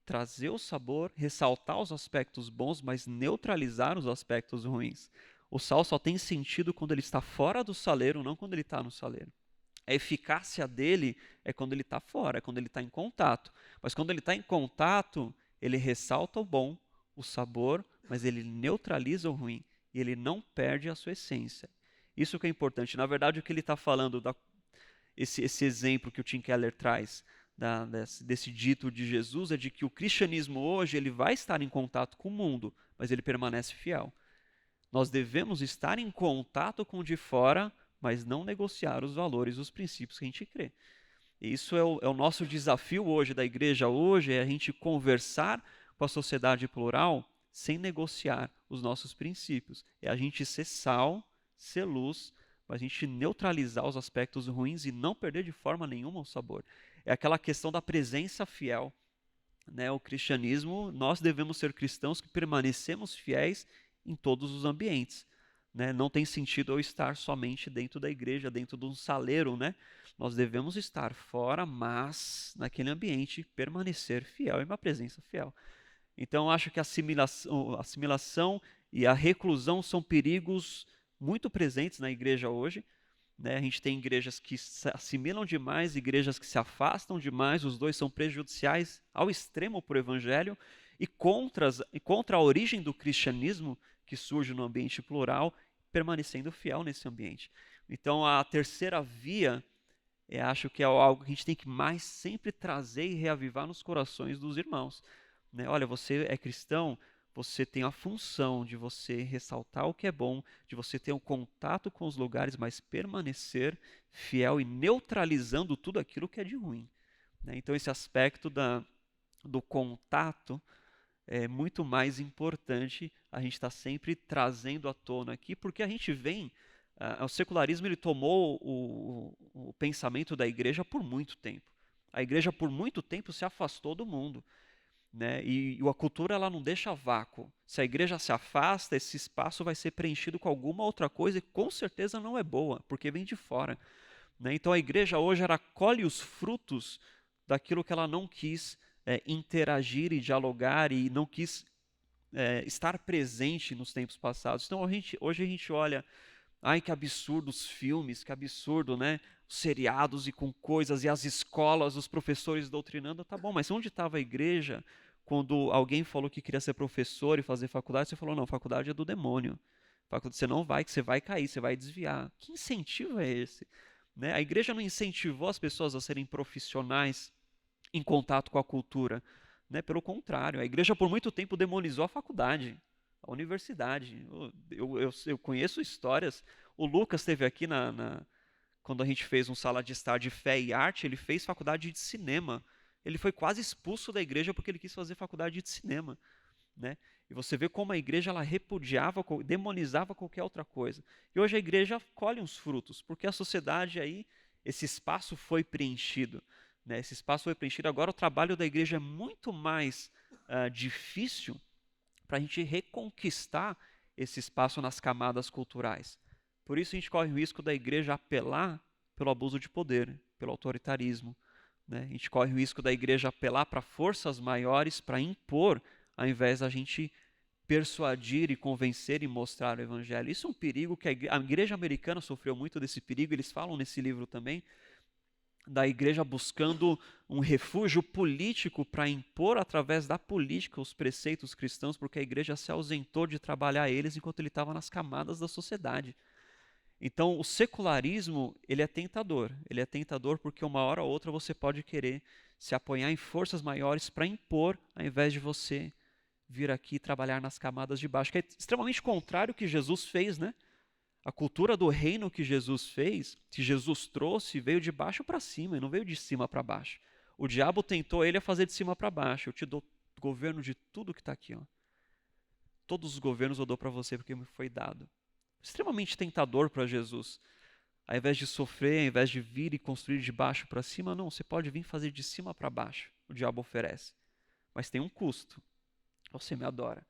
trazer o sabor, ressaltar os aspectos bons, mas neutralizar os aspectos ruins. O sal só tem sentido quando ele está fora do saleiro, não quando ele está no saleiro. A eficácia dele é quando ele está fora, é quando ele está em contato. Mas quando ele está em contato, ele ressalta o bom, o sabor, mas ele neutraliza o ruim e ele não perde a sua essência. Isso que é importante. Na verdade, o que ele está falando, esse exemplo que o Tim Keller traz, desse dito de Jesus, é de que o cristianismo hoje ele vai estar em contato com o mundo, mas ele permanece fiel. Nós devemos estar em contato com o de fora, mas não negociar os valores, os princípios que a gente crê. Isso é o nosso desafio hoje da igreja hoje, é a gente conversar com a sociedade plural sem negociar os nossos princípios. É a gente ser sal, ser luz, para a gente neutralizar os aspectos ruins e não perder de forma nenhuma o sabor. É aquela questão da presença fiel. Né? O cristianismo, nós devemos ser cristãos que permanecemos fiéis em todos os ambientes. Né? Não tem sentido eu estar somente dentro da igreja, dentro de um saleiro, né? Nós devemos estar fora, mas naquele ambiente permanecer fiel e uma presença fiel. Então, eu acho que a assimilação e a reclusão são perigos muito presentes na igreja hoje. Né? A gente tem igrejas que se assimilam demais, igrejas que se afastam demais, os dois são prejudiciais ao extremo para o evangelho e contra a origem do cristianismo que surge no ambiente plural, permanecendo fiel nesse ambiente. Então, a terceira via, acho que é algo que a gente tem que mais sempre trazer e reavivar nos corações dos irmãos. Né? Olha, você é cristão, você tem a função de você ressaltar o que é bom, de você ter um contato com os lugares, mas permanecer fiel e neutralizando tudo aquilo que é de ruim. Né? Então, esse aspecto do contato é muito mais importante a gente está sempre trazendo à tona aqui, porque a gente vem, o secularismo ele tomou o pensamento da igreja por muito tempo. A igreja por muito tempo se afastou do mundo. Né? E a cultura ela não deixa vácuo. Se a igreja se afasta, esse espaço vai ser preenchido com alguma outra coisa e com certeza não é boa, porque vem de fora. Né? Então a igreja hoje ela colhe os frutos daquilo que ela não quis interagir e dialogar e não quis estar presente nos tempos passados. Então hoje a gente olha, ai que absurdo os filmes, que absurdo, né? Os seriados e com coisas, e as escolas, os professores doutrinando, tá bom, mas onde estava a igreja quando alguém falou que queria ser professor e fazer faculdade? Você falou, não, faculdade é do demônio. Você não vai, que você vai cair, você vai desviar. Que incentivo é esse? Né? A igreja não incentivou as pessoas a serem profissionais em contato com a cultura. Né? Pelo contrário, a igreja por muito tempo demonizou a faculdade, a universidade. Eu conheço histórias. O Lucas esteve aqui quando a gente fez um sala de estar de fé e arte, ele fez faculdade de cinema. Ele foi quase expulso da igreja porque ele quis fazer faculdade de cinema. Né? E você vê como a igreja ela repudiava, demonizava qualquer outra coisa. E hoje a igreja colhe uns frutos, porque a sociedade aí, esse espaço foi preenchido. né? Esse espaço foi preenchido. Agora o trabalho da igreja é muito mais difícil para a gente reconquistar esse espaço nas camadas culturais. Por isso a gente corre o risco da igreja apelar pelo abuso de poder, pelo autoritarismo, né? A gente corre o risco da igreja apelar para forças maiores para impor, ao invés da gente persuadir e convencer e mostrar o evangelho. Isso é um perigo que a igreja americana sofreu muito desse perigo, eles falam nesse livro também, da igreja buscando um refúgio político para impor através da política os preceitos cristãos, porque a igreja se ausentou de trabalhar eles enquanto ele estava nas camadas da sociedade. Então, o secularismo, ele é tentador porque uma hora ou outra você pode querer se apoiar em forças maiores para impor, ao invés de você vir aqui trabalhar nas camadas de baixo, que é extremamente contrário ao que Jesus fez, né? A cultura do reino que Jesus fez, que Jesus trouxe, veio de baixo para cima, e não veio de cima para baixo. O diabo tentou ele a fazer de cima para baixo. Eu te dou governo de tudo que está aqui, ó. Todos os governos eu dou para você porque me foi dado. Extremamente tentador para Jesus. Ao invés de sofrer, ao invés de vir e construir de baixo para cima, não, você pode vir fazer de cima para baixo. O diabo oferece. Mas tem um custo. Você me adora.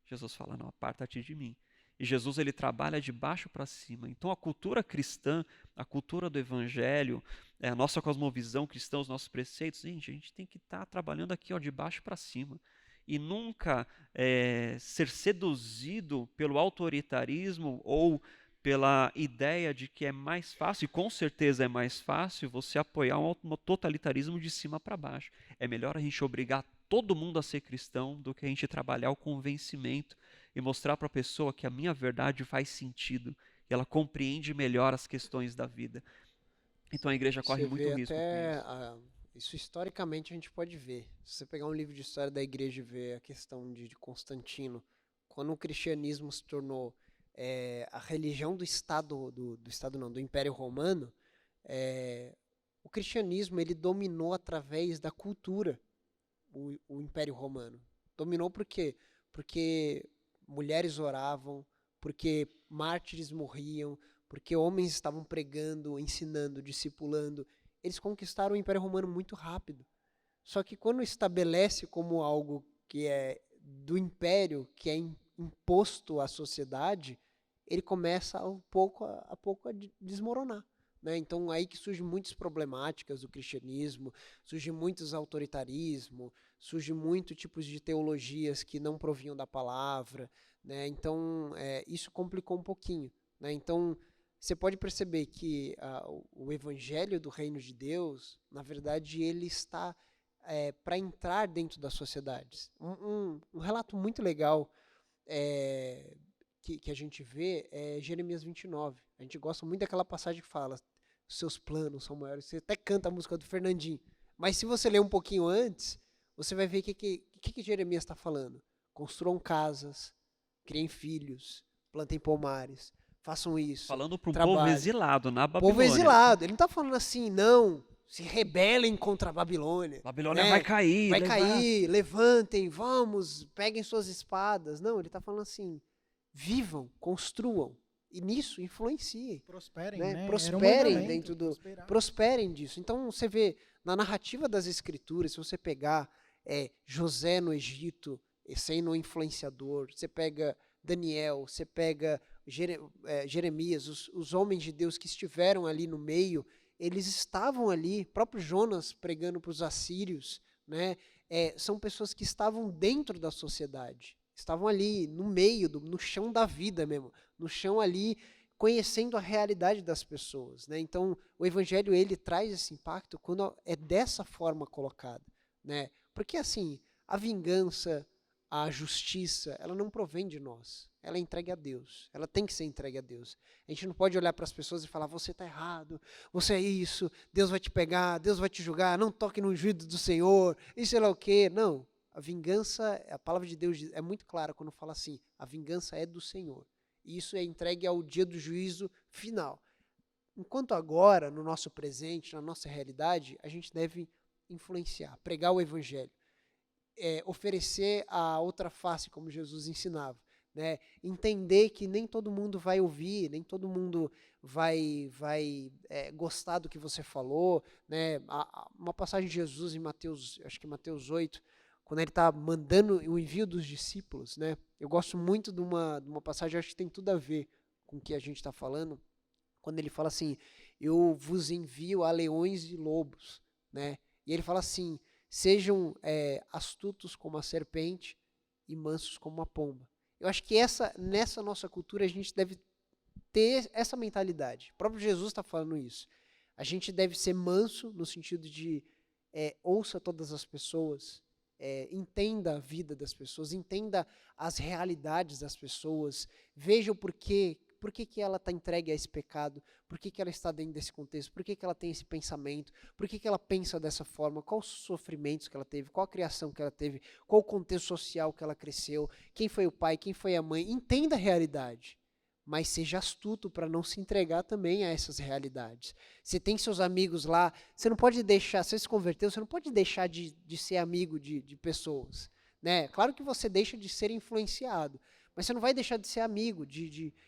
Jesus fala, não, aparta-te de mim. E Jesus, ele trabalha de baixo para cima. Então a cultura cristã, a cultura do evangelho, a nossa cosmovisão cristã, os nossos preceitos, gente, a gente tem que estar trabalhando aqui, ó, de baixo para cima. E nunca ser seduzido pelo autoritarismo ou pela ideia de que é mais fácil, e com certeza é mais fácil, você apoiar um totalitarismo de cima para baixo. É melhor a gente obrigar todo mundo a ser cristão do que a gente trabalhar o convencimento e mostrar para a pessoa que a minha verdade faz sentido e ela compreende melhor as questões da vida. Então a igreja corre muito risco com isso. Isso historicamente a gente pode ver. Se você pegar um livro de história da igreja e ver a questão de Constantino, quando o cristianismo se tornou a religião do Estado, do Império Romano, o cristianismo ele dominou através da cultura o Império Romano. Dominou por quê? Porque mulheres oravam, porque mártires morriam, porque homens estavam pregando, ensinando, discipulando. Eles conquistaram o Império Romano muito rápido. Só que quando estabelece como algo que é do Império, que é imposto à sociedade, ele começa a pouco a desmoronar. Né? Então, aí que surgem muitas problemáticas do cristianismo, surge muitos autoritarismo, surge muitos tipos de teologias que não provinham da palavra. Né? Então, isso complicou um pouquinho. Né? Então, você pode perceber que o evangelho do reino de Deus, na verdade, ele está para entrar dentro das sociedades. Um relato muito legal que a gente vê é Jeremias 29. A gente gosta muito daquela passagem que fala: os seus planos são maiores. Você até canta a música do Fernandinho. Mas se você ler um pouquinho antes, você vai ver o que Jeremias está falando. Construam casas, criem filhos, plantem pomares, façam isso. Falando para um povo exilado na Babilônia. Povo exilado. Ele não está falando assim, não, se rebelem contra a Babilônia. Babilônia vai cair. Vai cair, levantem, vamos, peguem suas espadas. Não, ele está falando assim, vivam, construam. E nisso influenciem. Prosperem, né? Prosperem dentro do... Prosperem disso. Então, você vê, na narrativa das Escrituras, se você pegar José no Egito, sendo um influenciador, você pega Daniel, você pega Jeremias, os homens de Deus que estiveram ali no meio, eles estavam ali, próprio Jonas pregando para os assírios, né? São pessoas que estavam dentro da sociedade, estavam ali no meio, no chão da vida mesmo, no chão ali, conhecendo a realidade das pessoas. Né? Então, o evangelho, ele traz esse impacto quando é dessa forma colocado. Né? Porque, assim, a vingança, a justiça, ela não provém de nós. Ela é entregue a Deus. Ela tem que ser entregue a Deus. A gente não pode olhar para as pessoas e falar, você está errado, você é isso, Deus vai te pegar, Deus vai te julgar, não toque no juízo do Senhor, e sei lá o quê. Não. A vingança, a palavra de Deus é muito clara quando fala assim, a vingança é do Senhor. E isso é entregue ao dia do juízo final. Enquanto agora, no nosso presente, na nossa realidade, a gente deve influenciar, pregar o evangelho, oferecer a outra face, como Jesus ensinava. né? Entender que nem todo mundo vai ouvir, nem todo mundo vai gostar do que você falou, né? Uma passagem de Jesus em Mateus, acho que Mateus 8, quando ele está mandando o envio dos discípulos, né? Eu gosto muito de uma passagem, acho que tem tudo a ver com o que a gente está falando, quando ele fala assim, eu vos envio a leões e lobos, né? E ele fala assim, sejam astutos como a serpente e mansos como a pomba. Eu acho que nessa nossa cultura a gente deve ter essa mentalidade. O próprio Jesus está falando isso. A gente deve ser manso no sentido de ouça todas as pessoas, entenda a vida das pessoas, entenda as realidades das pessoas, veja o porquê. Por que ela está entregue a esse pecado? Por que ela está dentro desse contexto? Por que ela tem esse pensamento? Por que ela pensa dessa forma? Quais os sofrimentos que ela teve? Qual a criação que ela teve? Qual o contexto social que ela cresceu? Quem foi o pai? Quem foi a mãe? Entenda a realidade, mas seja astuto para não se entregar também a essas realidades. Você tem seus amigos lá, você não pode deixar, você se converteu, você não pode deixar de ser amigo de pessoas, né? Claro que você deixa de ser influenciado, mas você não vai deixar de ser amigo.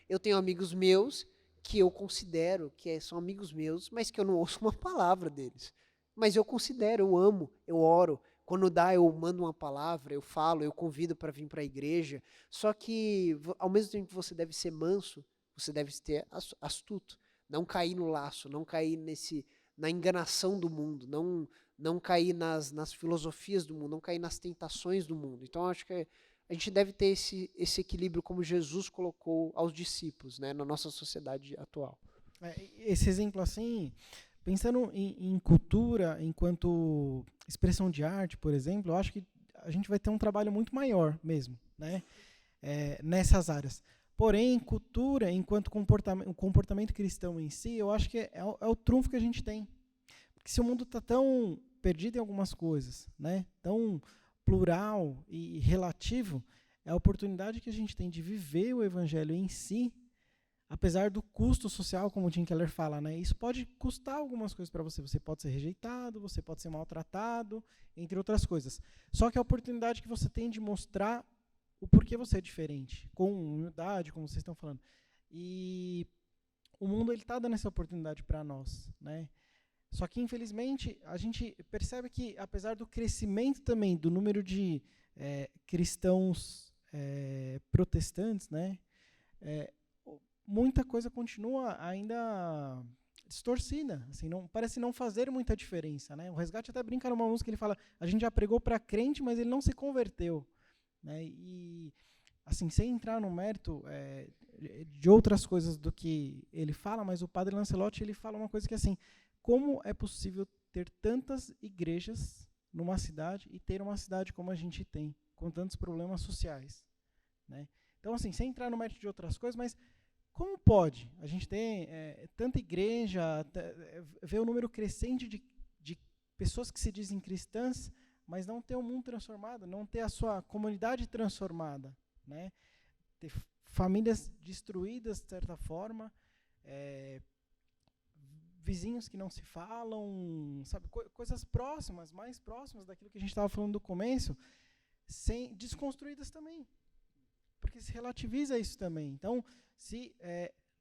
Eu tenho amigos meus que eu considero que são amigos meus, mas que eu não ouço uma palavra deles. Mas eu considero, eu amo, eu oro. Quando dá, eu mando uma palavra, eu falo, eu convido para vir para a igreja. Só que, ao mesmo tempo que você deve ser manso, você deve ser astuto. Não cair no laço, não cair na enganação do mundo, não cair nas filosofias do mundo, não cair nas tentações do mundo. Então, acho que a gente deve ter esse equilíbrio como Jesus colocou aos discípulos, né, na nossa sociedade atual. Esse exemplo assim, pensando em cultura enquanto expressão de arte, por exemplo, eu acho que a gente vai ter um trabalho muito maior mesmo, né, nessas áreas. Porém, cultura enquanto comportamento cristão em si, eu acho que é o trunfo que a gente tem. Porque se o mundo está tão perdido em algumas coisas, né, tão plural e relativo, é a oportunidade que a gente tem de viver o evangelho em si, apesar do custo social, como o Tim Keller fala, né? Isso pode custar algumas coisas para você. Você pode ser rejeitado, você pode ser maltratado, entre outras coisas. Só que a oportunidade que você tem de mostrar o porquê você é diferente, com humildade, como vocês estão falando. E o mundo está dando essa oportunidade para nós, né? Só que, infelizmente, a gente percebe que, apesar do crescimento também do número de cristãos protestantes, né, muita coisa continua ainda distorcida. Assim, parece não fazer muita diferença. Né? O Resgate até brinca numa música, ele fala, a gente já pregou para crente, mas ele não se converteu. Né? E, assim, sem entrar no mérito de outras coisas do que ele fala, mas o padre Lancelotti, ele fala uma coisa que, assim, como é possível ter tantas igrejas numa cidade e ter uma cidade como a gente tem, com tantos problemas sociais, né? Então, assim, sem entrar no mérito de outras coisas, mas como pode? A gente tem tanta igreja, ver o número crescente de pessoas que se dizem cristãs, mas não ter o mundo transformado, não ter a sua comunidade transformada, né? Ter famílias destruídas, de certa forma, vizinhos que não se falam, sabe, coisas próximas, mais próximas daquilo que a gente estava falando do começo, desconstruídas também, porque se relativiza isso também. Então, se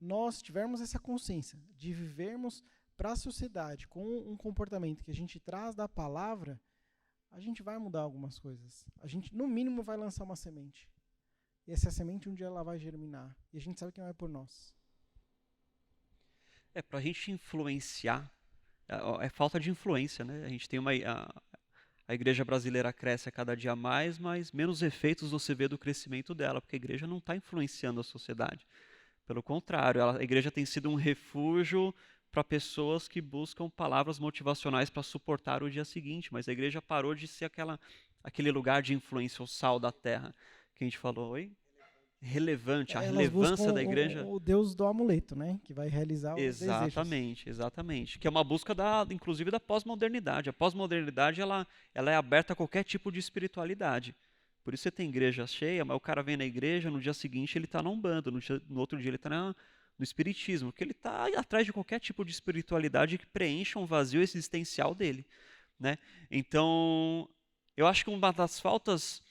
nós tivermos essa consciência de vivermos para a sociedade com um comportamento que a gente traz da palavra, a gente vai mudar algumas coisas. A gente, no mínimo, vai lançar uma semente. E essa semente, um dia, ela vai germinar. E a gente sabe que não é por nós. Para a gente influenciar, é falta de influência, né? A gente tem a igreja brasileira cresce a cada dia mais, mas menos efeitos você vê do crescimento dela, porque a igreja não está influenciando a sociedade. Pelo contrário, a igreja tem sido um refúgio para pessoas que buscam palavras motivacionais para suportar o dia seguinte, mas a igreja parou de ser aquele lugar de influência, o sal da terra, que a gente falou, relevante, a relevância da igreja. O Deus do amuleto, né? Que vai realizar os Exatamente, desejos. exatamente. Que é uma busca inclusive da pós-modernidade. A pós-modernidade ela é aberta a qualquer tipo de espiritualidade. Por isso você tem igreja cheia, mas o cara vem na igreja, no dia seguinte ele está na Umbanda, no outro dia ele está no Espiritismo, porque ele está atrás de qualquer tipo de espiritualidade que preencha um vazio existencial dele. Né? Então, eu acho que uma das faltas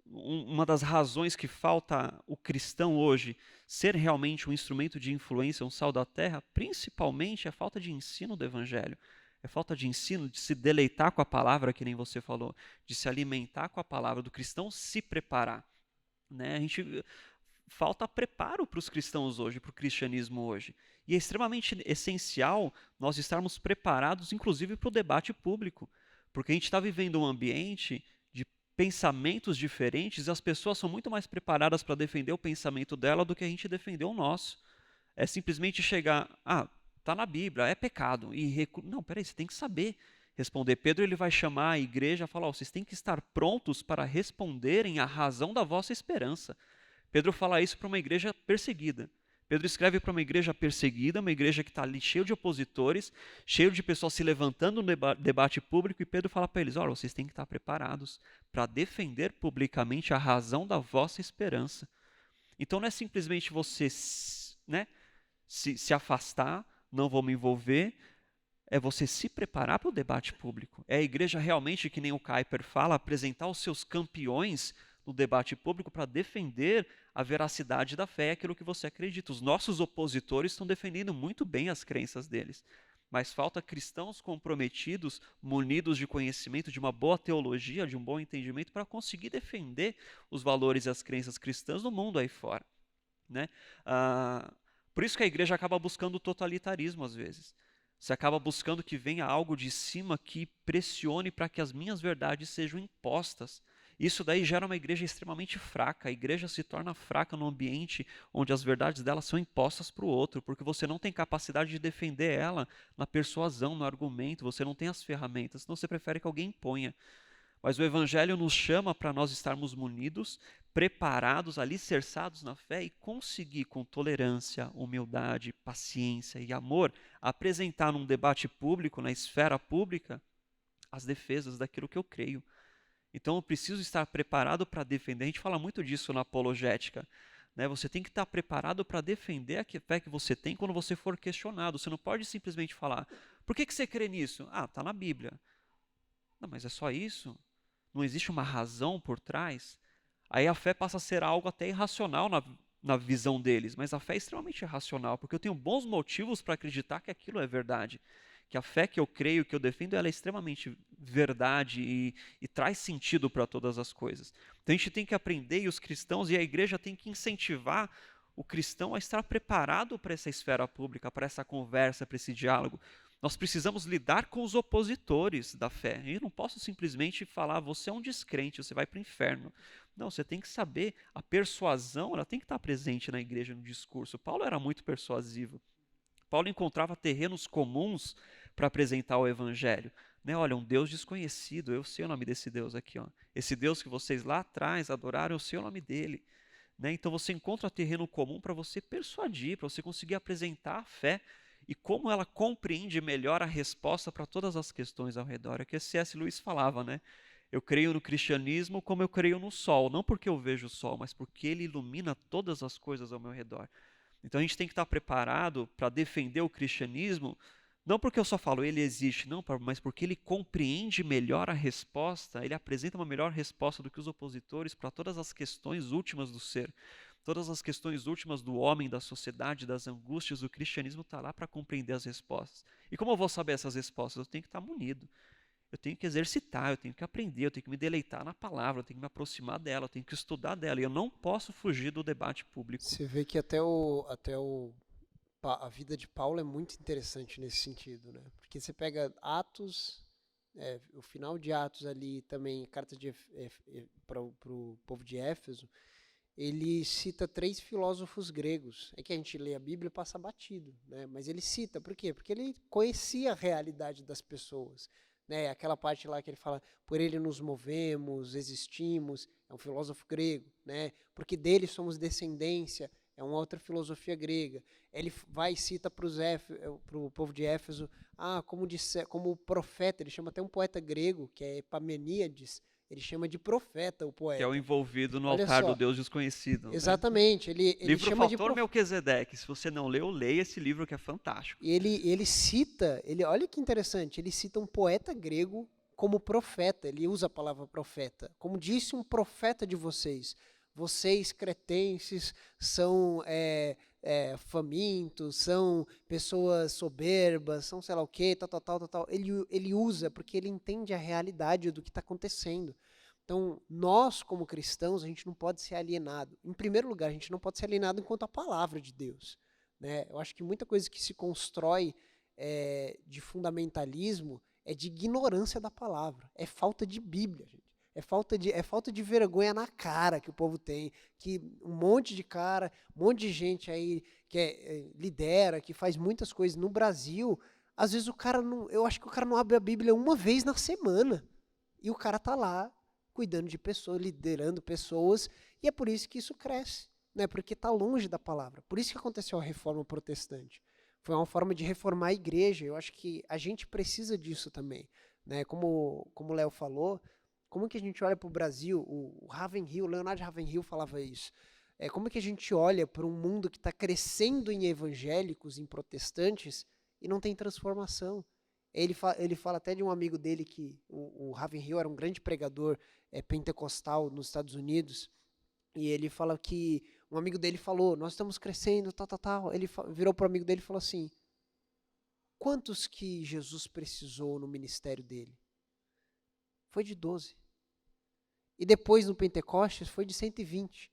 uma das razões que falta o cristão hoje ser realmente um instrumento de influência, um sal da terra, principalmente é a falta de ensino do evangelho. É falta de ensino, de se deleitar com a palavra, que nem você falou, de se alimentar com a palavra, do cristão se preparar. Né? Falta preparo para os cristãos hoje, para o cristianismo hoje. E é extremamente essencial nós estarmos preparados, inclusive, para o debate público, porque a gente está vivendo um ambiente de pensamentos diferentes e as pessoas são muito mais preparadas para defender o pensamento dela do que a gente defendeu o nosso. É simplesmente chegar, está na Bíblia, é pecado. Não, peraí, você tem que saber responder. Pedro ele vai chamar a igreja e falar, vocês têm que estar prontos para responderem à razão da vossa esperança. Pedro fala isso para uma igreja perseguida. Pedro escreve para uma igreja perseguida, uma igreja que está ali cheio de opositores, cheio de pessoas se levantando no debate público, e Pedro fala para eles, olha, vocês têm que estar preparados para defender publicamente a razão da vossa esperança. Então não é simplesmente você se afastar, não vou me envolver, é você se preparar para o debate público. É a igreja realmente, que nem o Kuyper fala, apresentar os seus campeões no debate público para defender a veracidade da fé, aquilo que você acredita. Os nossos opositores estão defendendo muito bem as crenças deles, mas falta cristãos comprometidos, munidos de conhecimento, de uma boa teologia, de um bom entendimento, para conseguir defender os valores e as crenças cristãs no mundo aí fora. Né? Por isso que a igreja acaba buscando o totalitarismo às vezes. Você acaba buscando que venha algo de cima que pressione para que as minhas verdades sejam impostas. Isso daí gera uma igreja extremamente fraca. A igreja se torna fraca no ambiente onde as verdades dela são impostas para o outro, porque você não tem capacidade de defender ela na persuasão, no argumento, você não tem as ferramentas, senão você prefere que alguém imponha. Mas o Evangelho nos chama para nós estarmos munidos, preparados, alicerçados na fé e conseguir, com tolerância, humildade, paciência e amor, apresentar num debate público, na esfera pública, as defesas daquilo que eu creio. Então eu preciso estar preparado para defender. A gente fala muito disso na apologética. Né? Você tem que estar preparado para defender a fé que você tem quando você for questionado. Você não pode simplesmente falar, por que você crê nisso? Está na Bíblia. Não, mas é só isso? Não existe uma razão por trás? Aí a fé passa a ser algo até irracional na visão deles, mas a fé é extremamente irracional, porque eu tenho bons motivos para acreditar que aquilo é verdade, que a fé que eu creio, que eu defendo, ela é extremamente verdade e traz sentido para todas as coisas. Então a gente tem que aprender, e os cristãos e a igreja tem que incentivar o cristão a estar preparado para essa esfera pública, para essa conversa, para esse diálogo. Nós precisamos lidar com os opositores da fé. Eu não posso simplesmente falar, você é um descrente, você vai para o inferno. Não, você tem que saber, a persuasão ela tem que estar presente na igreja, no discurso. Paulo era muito persuasivo. Paulo encontrava terrenos comuns para apresentar o evangelho. Né? Olha, um Deus desconhecido, eu sei o nome desse Deus aqui. Ó. Esse Deus que vocês lá atrás adoraram, eu sei o nome dele. Né? Então você encontra terreno comum para você persuadir, para você conseguir apresentar a fé e como ela compreende melhor a resposta para todas as questões ao redor. É o que C.S. Lewis falava, né? Eu creio no cristianismo como eu creio no sol, não porque eu vejo o sol, mas porque ele ilumina todas as coisas ao meu redor. Então a gente tem que estar preparado para defender o cristianismo, não porque eu só falo ele existe, não, mas porque ele compreende melhor a resposta, ele apresenta uma melhor resposta do que os opositores para todas as questões últimas do ser. Todas as questões últimas do homem, da sociedade, das angústias, o cristianismo está lá para compreender as respostas. E como eu vou saber essas respostas? Eu tenho que estar munido. Eu tenho que exercitar, eu tenho que aprender, eu tenho que me deleitar na palavra, eu tenho que me aproximar dela, eu tenho que estudar dela. E eu não posso fugir do debate público. Você vê que a vida de Paulo é muito interessante nesse sentido, né? Porque você pega Atos, o final de Atos ali, também carta para o povo de Éfeso, ele cita 3 filósofos gregos. É que a gente lê a Bíblia e passa batido, né? Mas ele cita, por quê? Porque ele conhecia a realidade das pessoas. Né? Aquela parte lá que ele fala, por ele nos movemos, existimos, é um filósofo grego, né? Porque dele somos descendência, é uma outra filosofia grega. Ele vai e cita para o povo de Éfeso, como profeta, ele chama até um poeta grego, que é Epameníades, ele chama de profeta o poeta. Que é o envolvido no altar do Deus desconhecido. Exatamente. Né? Ele chama de Melquisedeque. Se você não leu, leia esse livro que é fantástico. Ele cita, olha que interessante, ele cita um poeta grego como profeta, ele usa a palavra profeta. Como disse um profeta de vocês, vocês cretenses são famintos, são pessoas soberbas, são sei lá o quê, tal. Ele usa porque ele entende a realidade do que está acontecendo. Então, nós como cristãos, a gente não pode ser alienado. Em primeiro lugar, a gente não pode ser alienado enquanto a palavra de Deus, né? Eu acho que muita coisa que se constrói de fundamentalismo é de ignorância da palavra, é falta de Bíblia, gente. É falta de vergonha na cara que o povo tem, que um monte de cara, um monte de gente aí que lidera, que faz muitas coisas no Brasil, às vezes eu acho que o cara não abre a Bíblia uma vez na semana, e o cara tá lá cuidando de pessoas, liderando pessoas, e é por isso que isso cresce, né? Porque está longe da palavra. Por isso que aconteceu a reforma protestante. Foi uma forma de reformar a igreja. Eu acho que a gente precisa disso também, né? Como o Léo falou, como que a gente olha para o Brasil, o Ravenhill, o Leonardo Ravenhill falava isso, como que a gente olha para um mundo que está crescendo em evangélicos, em protestantes, e não tem transformação. Ele fala até de um amigo dele que o Ravenhill era um grande pregador pentecostal nos Estados Unidos, e ele fala que um amigo dele falou, nós estamos crescendo, tal. Ele virou para o amigo dele e falou assim, quantos que Jesus precisou no ministério dele? Foi de 12. E depois no Pentecostes foi de 120.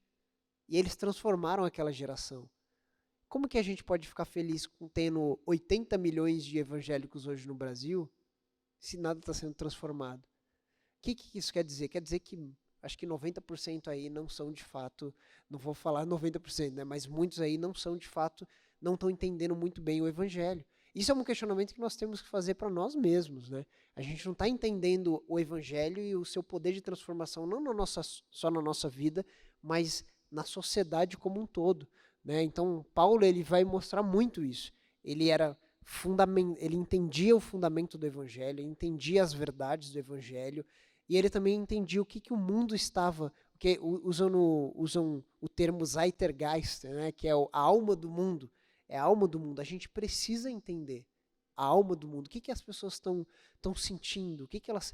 E eles transformaram aquela geração. Como que a gente pode ficar feliz com tendo 80 milhões de evangélicos hoje no Brasil, se nada está sendo transformado? O que isso quer dizer? Quer dizer que acho que 90% aí não são de fato, não vou falar 90%, né, mas muitos aí não são de fato, não estão entendendo muito bem o evangelho. Isso é um questionamento que nós temos que fazer para nós mesmos, né? A gente não está entendendo o evangelho e o seu poder de transformação não só na nossa vida, mas na sociedade como um todo, né? Então, Paulo ele vai mostrar muito isso. Ele entendia o fundamento do evangelho, ele entendia as verdades do evangelho, e ele também entendia o que o mundo estava, porque usam o termo Zeitgeist, né, que é a alma do mundo. É a alma do mundo. A gente precisa entender a alma do mundo. O que as pessoas estão sentindo?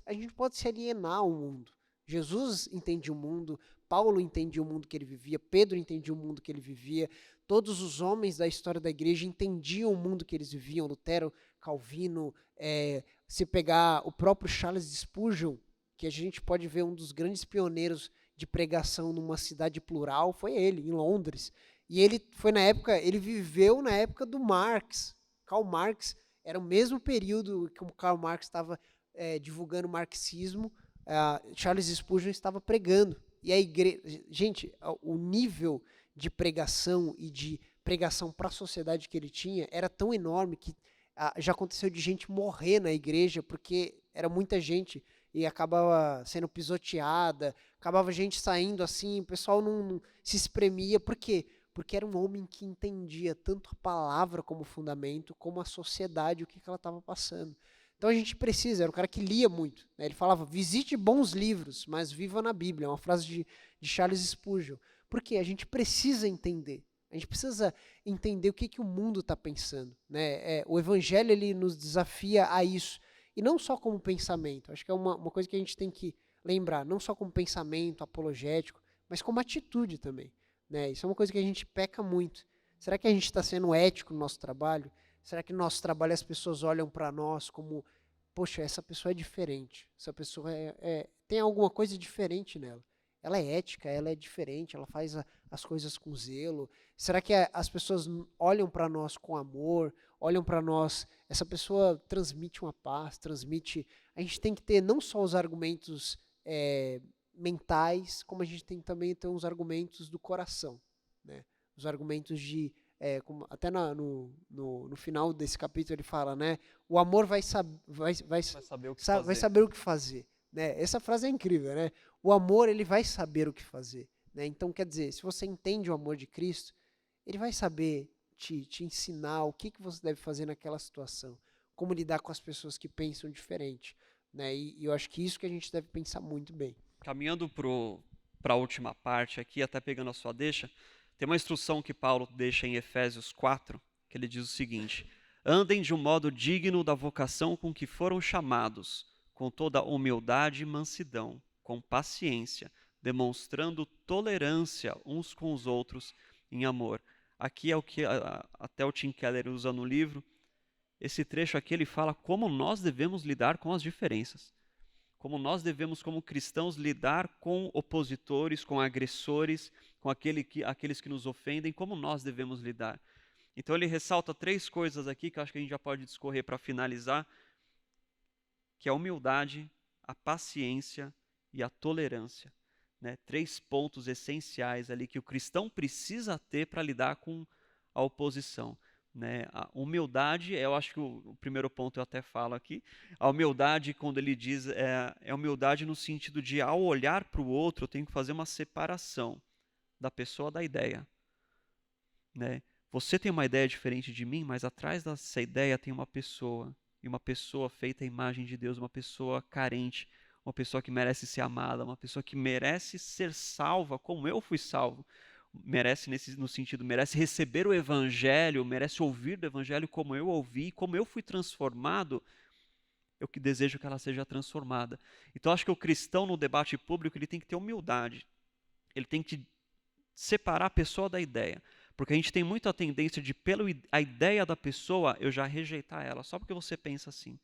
A gente pode se alienar ao mundo. Jesus entendia o mundo, Paulo entendia o mundo que ele vivia, Pedro entendia o mundo que ele vivia, todos os homens da história da igreja entendiam o mundo que eles viviam, Lutero, Calvino, se pegar o próprio Charles Spurgeon, que a gente pode ver um dos grandes pioneiros de pregação numa cidade plural, foi ele, em Londres. E ele viveu na época do Marx. Karl Marx era o mesmo período que o Karl Marx estava divulgando o marxismo, Charles Spurgeon estava pregando. E a igreja, gente, o nível de pregação e de pregação para a sociedade que ele tinha era tão enorme que já aconteceu de gente morrer na igreja porque era muita gente e acabava sendo pisoteada, acabava gente saindo assim, o pessoal não se espremia. Por quê? Porque era um homem que entendia tanto a palavra como fundamento, como a sociedade, o que ela estava passando. Então a gente precisa, era um cara que lia muito, né? Ele falava, visite bons livros, mas viva na Bíblia, é uma frase de Charles Spurgeon. Por quê? A gente precisa entender. A gente precisa entender o que o mundo está pensando, né? O Evangelho ele nos desafia a isso. E não só como pensamento, acho que é uma coisa que a gente tem que lembrar, não só como pensamento apologético, mas como atitude também, né? Isso é uma coisa que a gente peca muito. Será que a gente está sendo ético no nosso trabalho? Será que no nosso trabalho as pessoas olham para nós como, poxa, essa pessoa é diferente, essa pessoa tem alguma coisa diferente nela? Ela é ética, ela é diferente, ela faz as coisas com zelo. Será que as pessoas olham para nós com amor, olham para nós, essa pessoa transmite uma paz, transmite... A gente tem que ter não só os argumentos mentais, como a gente tem que também ter os argumentos do coração, né? Os argumentos de... até no final desse capítulo ele fala, né? O amor vai saber o que fazer. Né? Essa frase é incrível, né? O amor, ele vai saber o que fazer. Né? Então, quer dizer, se você entende o amor de Cristo, ele vai saber te ensinar o que você deve fazer naquela situação, como lidar com as pessoas que pensam diferente. Né? E eu acho que isso que a gente deve pensar muito bem. Caminhando para a última parte aqui, até pegando a sua deixa, tem uma instrução que Paulo deixa em Efésios 4, que ele diz o seguinte: andem de um modo digno da vocação com que foram chamados, com toda humildade e mansidão, com paciência, demonstrando tolerância uns com os outros em amor. Aqui é o que até o Tim Keller usa no livro. Esse trecho aqui ele fala como nós devemos lidar com as diferenças. Como nós devemos, como cristãos, lidar com opositores, com agressores, com aqueles que nos ofendem, como nós devemos lidar. Então ele ressalta 3 coisas aqui que eu acho que a gente já pode discorrer para finalizar, que é a humildade, a paciência e a tolerância. 3 pontos essenciais ali que o cristão precisa ter para lidar com a oposição. A humildade, eu acho que o primeiro ponto eu até falo aqui, a humildade, quando ele diz, é humildade no sentido de, ao olhar para o outro, eu tenho que fazer uma separação da pessoa da ideia. Você tem uma ideia diferente de mim, mas atrás dessa ideia tem uma pessoa, e uma pessoa feita à imagem de Deus, uma pessoa carente, uma pessoa que merece ser amada, uma pessoa que merece ser salva como eu fui salvo. Merece no sentido, merece receber o evangelho, merece ouvir do evangelho como eu ouvi, como eu fui transformado, eu que desejo que ela seja transformada. Então acho que o cristão no debate público ele tem que ter humildade, ele tem que separar a pessoa da ideia, porque a gente tem muita tendência de, pela a ideia da pessoa, eu já rejeitar ela, só porque você pensa assim.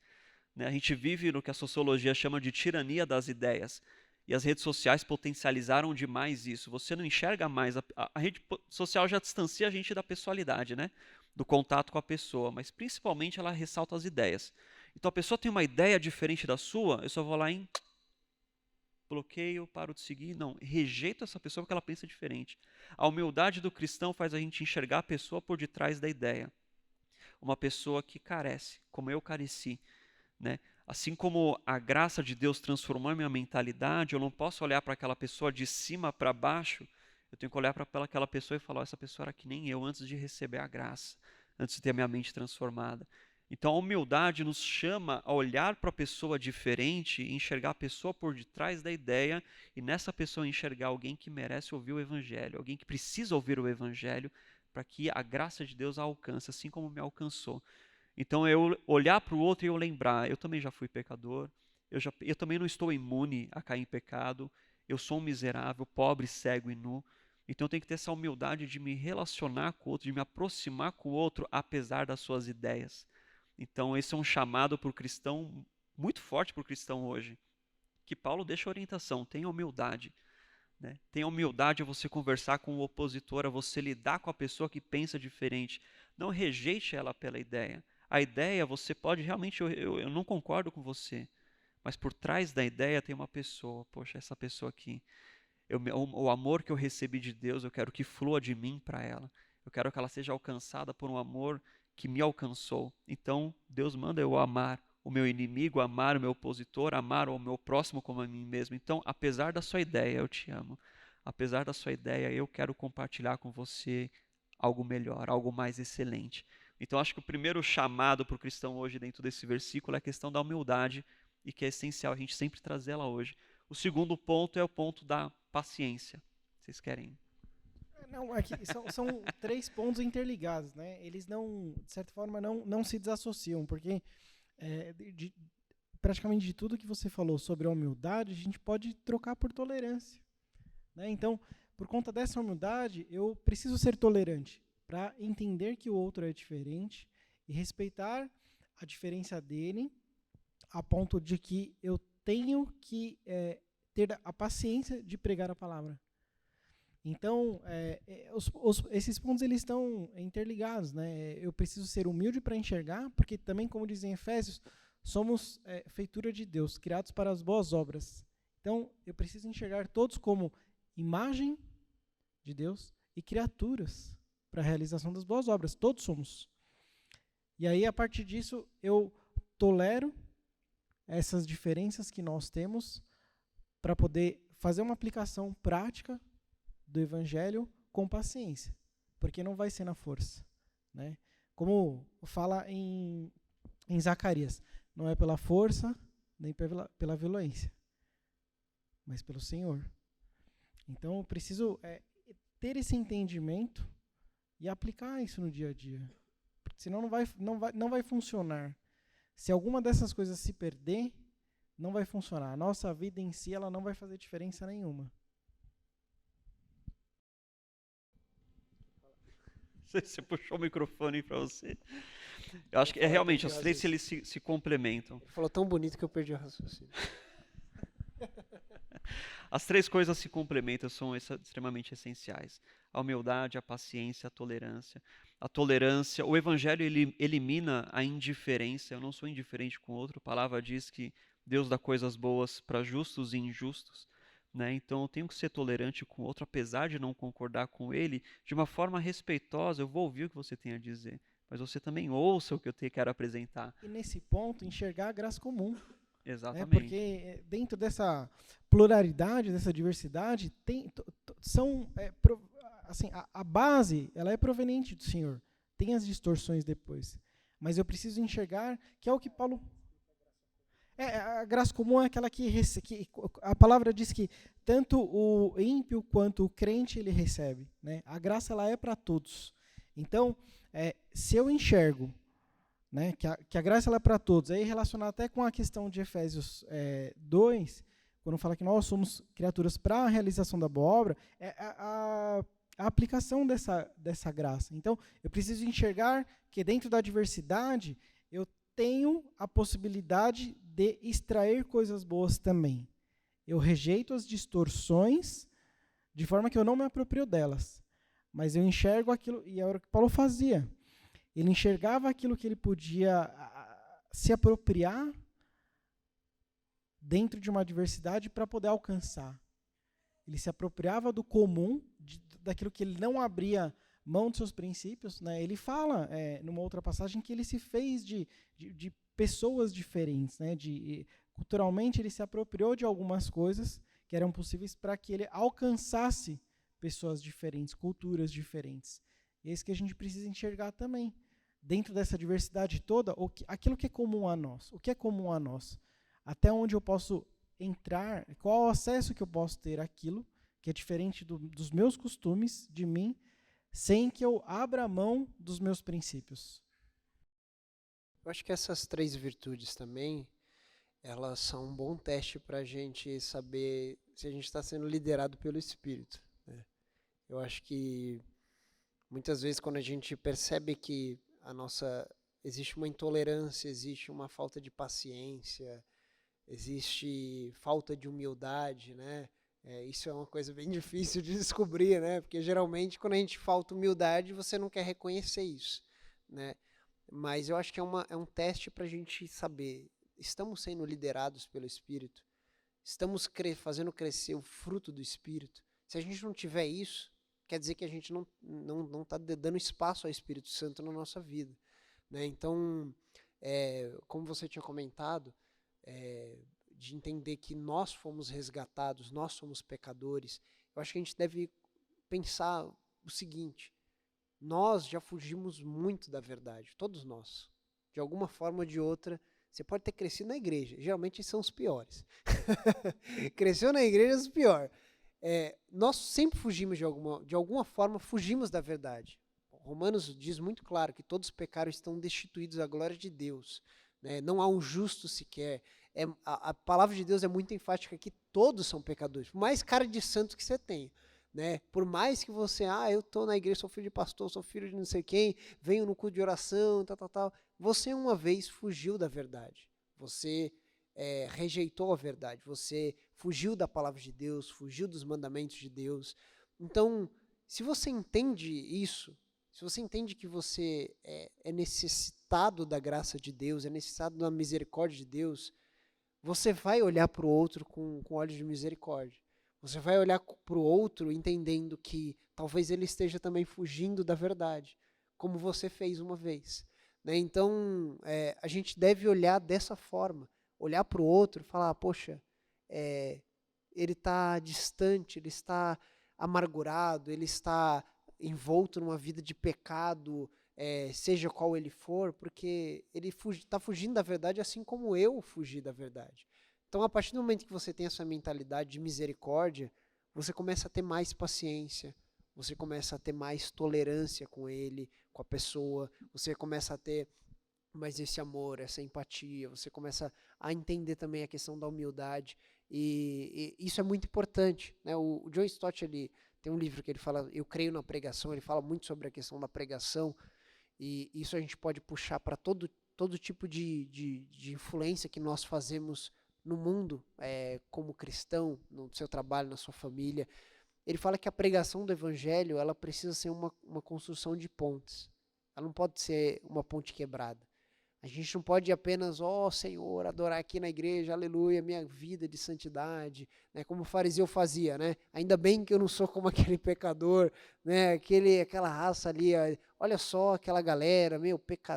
A gente vive no que a sociologia chama de tirania das ideias. E as redes sociais potencializaram demais isso. Você não enxerga mais. A rede social já distancia a gente da pessoalidade, do contato com a pessoa. Mas principalmente ela ressalta as ideias. Então a pessoa tem uma ideia diferente da sua, eu só vou lá em bloqueio, paro de seguir. Não, rejeito essa pessoa porque ela pensa diferente. A humildade do cristão faz a gente enxergar a pessoa por detrás da ideia. Uma pessoa que carece, como eu careci. Assim como a graça de Deus transformou a minha mentalidade, eu não posso olhar para aquela pessoa de cima para baixo, eu tenho que olhar para aquela pessoa e falar, essa pessoa era que nem eu antes de receber a graça, antes de ter a minha mente transformada. Então a humildade nos chama a olhar para a pessoa diferente e enxergar a pessoa por detrás da ideia e nessa pessoa enxergar alguém que merece ouvir o evangelho, alguém que precisa ouvir o evangelho para que a graça de Deus a alcance, assim como me alcançou. Então eu olhar para o outro e eu lembrar, eu também já fui pecador, eu também não estou imune a cair em pecado, eu sou um miserável, pobre, cego e nu. Então eu tenho que ter essa humildade de me relacionar com o outro, de me aproximar com o outro, apesar das suas ideias. Então esse é um chamado para o cristão, muito forte para o cristão hoje, que Paulo deixa a orientação, tenha humildade. Tenha humildade a você conversar com o opositor, a você lidar com a pessoa que pensa diferente. Não rejeite ela pela ideia. A ideia, você pode realmente, eu não concordo com você, mas por trás da ideia tem uma pessoa. Poxa, essa pessoa aqui, o amor que eu recebi de Deus, eu quero que flua de mim para ela. Eu quero que ela seja alcançada por um amor que me alcançou. Então, Deus manda eu amar o meu inimigo, amar o meu opositor, amar o meu próximo como a mim mesmo. Então, apesar da sua ideia, eu te amo. Apesar da sua ideia, eu quero compartilhar com você algo melhor, algo mais excelente. Então, acho que o primeiro chamado para o cristão hoje dentro desse versículo é a questão da humildade e que é essencial a gente sempre trazer ela hoje. O segundo ponto é o ponto da paciência. Vocês querem? Não, aqui são 3 pontos interligados, Eles não, de certa forma, não se desassociam, porque praticamente de tudo que você falou sobre a humildade, a gente pode trocar por tolerância. Então, por conta dessa humildade, eu preciso ser tolerante para entender que o outro é diferente e respeitar a diferença dele a ponto de que eu tenho que ter a paciência de pregar a palavra. Então, esses pontos eles estão interligados. Eu preciso ser humilde para enxergar, porque também, como dizem Efésios, somos feitura de Deus, criados para as boas obras. Então, eu preciso enxergar todos como imagem de Deus e criaturas para a realização das boas obras. Todos somos. E aí, a partir disso, eu tolero essas diferenças que nós temos para poder fazer uma aplicação prática do evangelho com paciência, porque não vai ser na força, Como fala em Zacarias, não é pela força nem pela violência, mas pelo Senhor. Então eu preciso ter esse entendimento e aplicar isso no dia a dia, porque senão não vai funcionar. Se alguma dessas coisas se perder, não vai funcionar. A nossa vida em si, ela não vai fazer diferença nenhuma. Você puxou o microfone para você. Eu acho que falar, realmente, perdi os o três eles se complementam. Ele falou tão bonito que eu perdi o raciocínio. As três coisas se complementam, são extremamente essenciais. A humildade, a paciência, a tolerância. A tolerância, o evangelho ele elimina a indiferença. Eu não sou indiferente com o outro. A palavra diz que Deus dá coisas boas para justos e injustos, né? Então eu tenho que ser tolerante com o outro, apesar de não concordar com ele, de uma forma respeitosa. Eu vou ouvir o que você tem a dizer, mas você também ouça o que eu quero apresentar. E nesse ponto, enxergar a graça comum. Exatamente. Porque dentro dessa pluralidade, dessa diversidade, assim, a base ela é proveniente do Senhor. Tem as distorções depois. Mas eu preciso enxergar que é o que Paulo... a graça comum é aquela que a palavra diz que tanto o ímpio quanto o crente ele recebe, né? A graça ela é para todos. Então, se eu enxergo, né, que a graça ela é para todos, aí relacionado até com a questão de Efésios 2, quando fala que nós somos criaturas para a realização da boa obra, a aplicação dessa graça. Então, eu preciso enxergar que dentro da diversidade eu tenho a possibilidade de extrair coisas boas também. Eu rejeito as distorções de forma que eu não me aproprio delas, mas eu enxergo aquilo, e era o que Paulo fazia. Ele enxergava aquilo que ele podia se apropriar dentro de uma diversidade para poder alcançar. Ele se apropriava do comum, daquilo que ele não abria mão dos seus princípios, né? Ele fala, numa outra passagem, que ele se fez de pessoas diferentes, né? Culturalmente, ele se apropriou de algumas coisas que eram possíveis para que ele alcançasse pessoas diferentes, culturas diferentes. E é isso que a gente precisa enxergar também. Dentro dessa diversidade toda, aquilo que é comum a nós. O que é comum a nós? Até onde eu posso entrar, qual o acesso que eu posso ter àquilo que é diferente dos meus costumes, de mim, sem que eu abra mão dos meus princípios. Eu acho que essas três virtudes também, elas são um bom teste para a gente saber se a gente está sendo liderado pelo Espírito, né? Eu acho que muitas vezes quando a gente percebe que existe uma intolerância, existe uma falta de paciência, existe falta de humildade, né? Isso é uma coisa bem difícil de descobrir, né? Porque geralmente quando a gente falta humildade, você não quer reconhecer isso, né? Mas eu acho que é um teste para a gente saber, estamos sendo liderados pelo Espírito? Estamos fazendo crescer o fruto do Espírito? Se a gente não tiver isso, quer dizer que a gente não está dando espaço ao Espírito Santo na nossa vida, né? Então, como você tinha comentado, de entender que nós fomos resgatados, nós somos pecadores, eu acho que a gente deve pensar o seguinte: nós já fugimos muito da verdade, todos nós. De alguma forma ou de outra, você pode ter crescido na igreja, geralmente são os piores. Cresceu na igreja é os piores. Nós sempre fugimos de alguma forma, fugimos da verdade. Romanos diz muito claro que todos pecaram e estão destituídos da glória de Deus, né? Não há um justo sequer. A palavra de Deus é muito enfática que todos são pecadores, por mais cara de santo que você tenha, né? Por mais que você, eu estou na igreja, sou filho de pastor, sou filho de não sei quem, venho no culto de oração, tal. Você uma vez fugiu da verdade. Você rejeitou a verdade. Você fugiu da palavra de Deus, fugiu dos mandamentos de Deus. Então, se você entende isso, se você entende que você é necessitado da graça de Deus, é necessitado da misericórdia de Deus, você vai olhar para o outro com olhos de misericórdia. Você vai olhar para o outro entendendo que talvez ele esteja também fugindo da verdade, como você fez uma vez, né? Então, a gente deve olhar dessa forma, olhar para o outro e falar, poxa, ele está distante, ele está amargurado, ele está envolto numa vida de pecado, seja qual ele for, porque ele está fugindo da verdade assim como eu fugi da verdade. Então, a partir do momento que você tem essa mentalidade de misericórdia, você começa a ter mais paciência, você começa a ter mais tolerância com ele, com a pessoa, você começa a ter mas esse amor, essa empatia, você começa a entender também a questão da humildade, e isso é muito importante, né? O John Stott, ele tem um livro que ele fala, Eu Creio na Pregação, ele fala muito sobre a questão da pregação, e isso a gente pode puxar para todo tipo de influência que nós fazemos no mundo, como cristão, no seu trabalho, na sua família. Ele fala que a pregação do evangelho, ela precisa ser uma construção de pontes. Ela não pode ser uma ponte quebrada. A gente não pode apenas, Senhor, adorar aqui na igreja, aleluia, minha vida de santidade, né, como o fariseu fazia, né? Ainda bem que eu não sou como aquele pecador, né, aquela raça ali, olha só aquela galera,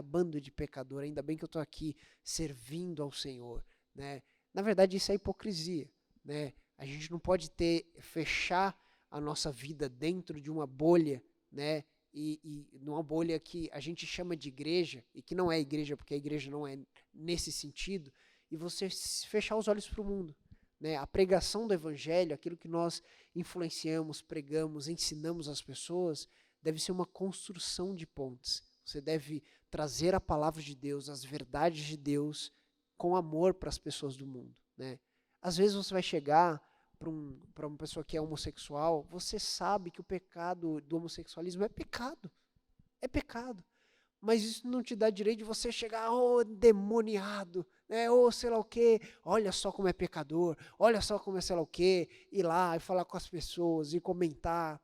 bando de pecador, ainda bem que eu estou aqui servindo ao Senhor, né? Na verdade, isso é hipocrisia, né? A gente não pode fechar a nossa vida dentro de uma bolha, né? E numa bolha que a gente chama de igreja, e que não é igreja, porque a igreja não é nesse sentido, e você fechar os olhos para o mundo, né? A pregação do evangelho, aquilo que nós influenciamos, pregamos, ensinamos às pessoas, deve ser uma construção de pontes. Você deve trazer a palavra de Deus, as verdades de Deus, com amor para as pessoas do mundo, né? Às vezes você vai chegar para uma pessoa que é homossexual, você sabe que o pecado do homossexualismo é pecado. É pecado. Mas isso não te dá direito de você chegar, demoniado, né? Sei lá o quê, olha só como é pecador, olha só como é sei lá o quê, ir lá e falar com as pessoas e comentar.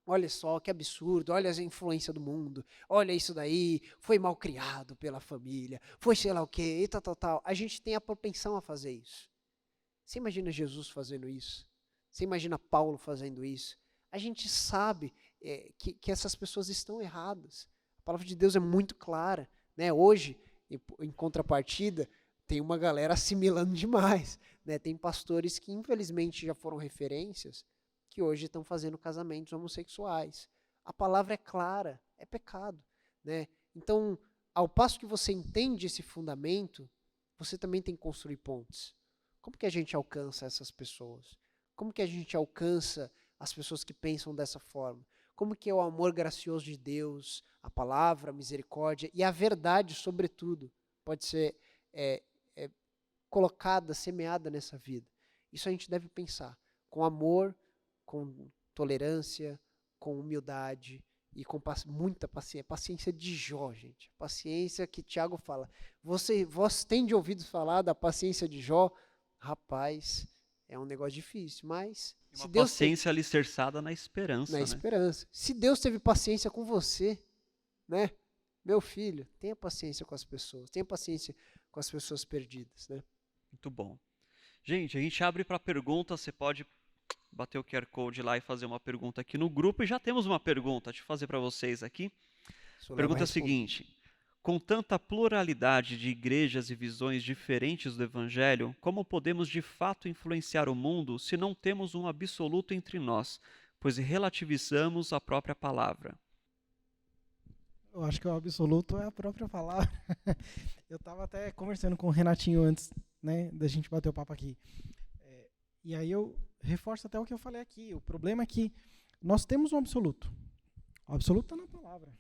Olha só que absurdo, olha a influência do mundo, olha isso daí, foi mal criado pela família, foi sei lá o quê, e tal. A gente tem a propensão a fazer isso. Você imagina Jesus fazendo isso? Você imagina Paulo fazendo isso? A gente sabe que essas pessoas estão erradas. A palavra de Deus é muito clara, né? Hoje, em contrapartida, tem uma galera assimilando demais, né? Tem pastores que infelizmente já foram referências, que hoje estão fazendo casamentos homossexuais. A palavra é clara, é pecado, né? Então, ao passo que você entende esse fundamento, você também tem que construir pontes. Como que a gente alcança essas pessoas? Como que a gente alcança as pessoas que pensam dessa forma? Como que é o amor gracioso de Deus, a palavra, a misericórdia e a verdade, sobretudo, pode ser colocada, semeada nessa vida? Isso a gente deve pensar com amor, com tolerância, com humildade e com muita paciência. Paciência de Jó, gente. Paciência que Tiago fala. Vós tem de ouvido falar da paciência de Jó? Rapaz, é um negócio difícil, mas Uma paciência alicerçada na esperança, na né? esperança. Se Deus teve paciência com você, né? Meu filho, tenha paciência com as pessoas, tenha paciência com as pessoas perdidas, né? Muito bom. Gente, a gente abre para perguntas, você pode bater o QR Code lá e fazer uma pergunta aqui no grupo, e já temos uma pergunta, deixa eu fazer para vocês aqui. Pergunta é a seguinte: com tanta pluralidade de igrejas e visões diferentes do Evangelho, como podemos de fato influenciar o mundo se não temos um absoluto entre nós, pois relativizamos a própria palavra? Eu acho que o absoluto é a própria palavra. Eu estava até conversando com o Renatinho antes, né, da gente bater o papo aqui. E aí eu reforço até o que eu falei aqui. O problema é que nós temos um absoluto. O absoluto está na palavra.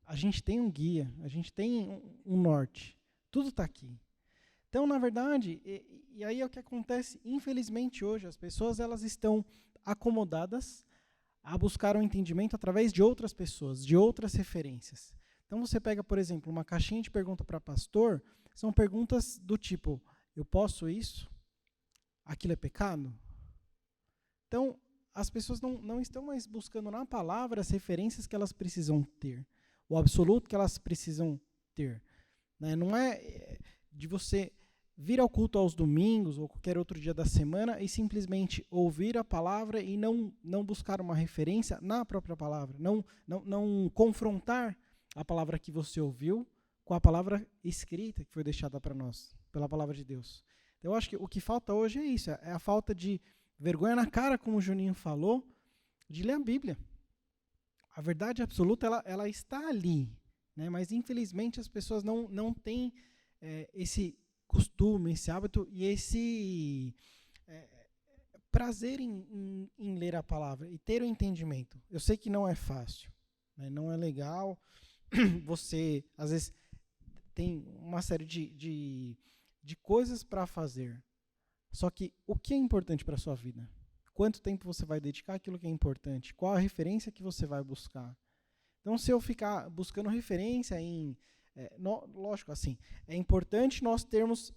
A gente tem um guia, a gente tem um norte. Tudo está aqui. Então, na verdade, e aí é o que acontece, infelizmente, hoje. As pessoas elas estão acomodadas a buscar um entendimento através de outras pessoas, de outras referências. Então, você pega, por exemplo, uma caixinha de pergunta para pastor, são perguntas do tipo, eu posso isso? Aquilo é pecado? Então, as pessoas não estão mais buscando na palavra as referências que elas precisam ter, o absoluto que elas precisam ter. Né? Não é de você vir ao culto aos domingos ou qualquer outro dia da semana e simplesmente ouvir a palavra e não buscar uma referência na própria palavra, não confrontar a palavra que você ouviu com a palavra escrita que foi deixada para nós, pela palavra de Deus. Eu acho que o que falta hoje é isso, é a falta de vergonha na cara, como o Juninho falou, de ler a Bíblia. A verdade absoluta, ela está ali, né? Mas infelizmente as pessoas não têm esse costume, esse hábito e esse prazer em ler a palavra e ter o entendimento. Eu sei que não é fácil, né? Não é legal, você, às vezes, tem uma série de coisas para fazer. Só que o que é importante para a sua vida? Quanto tempo você vai dedicar àquilo que é importante? Qual a referência que você vai buscar? Então, se eu ficar buscando referência em... lógico, assim, é importante nós termos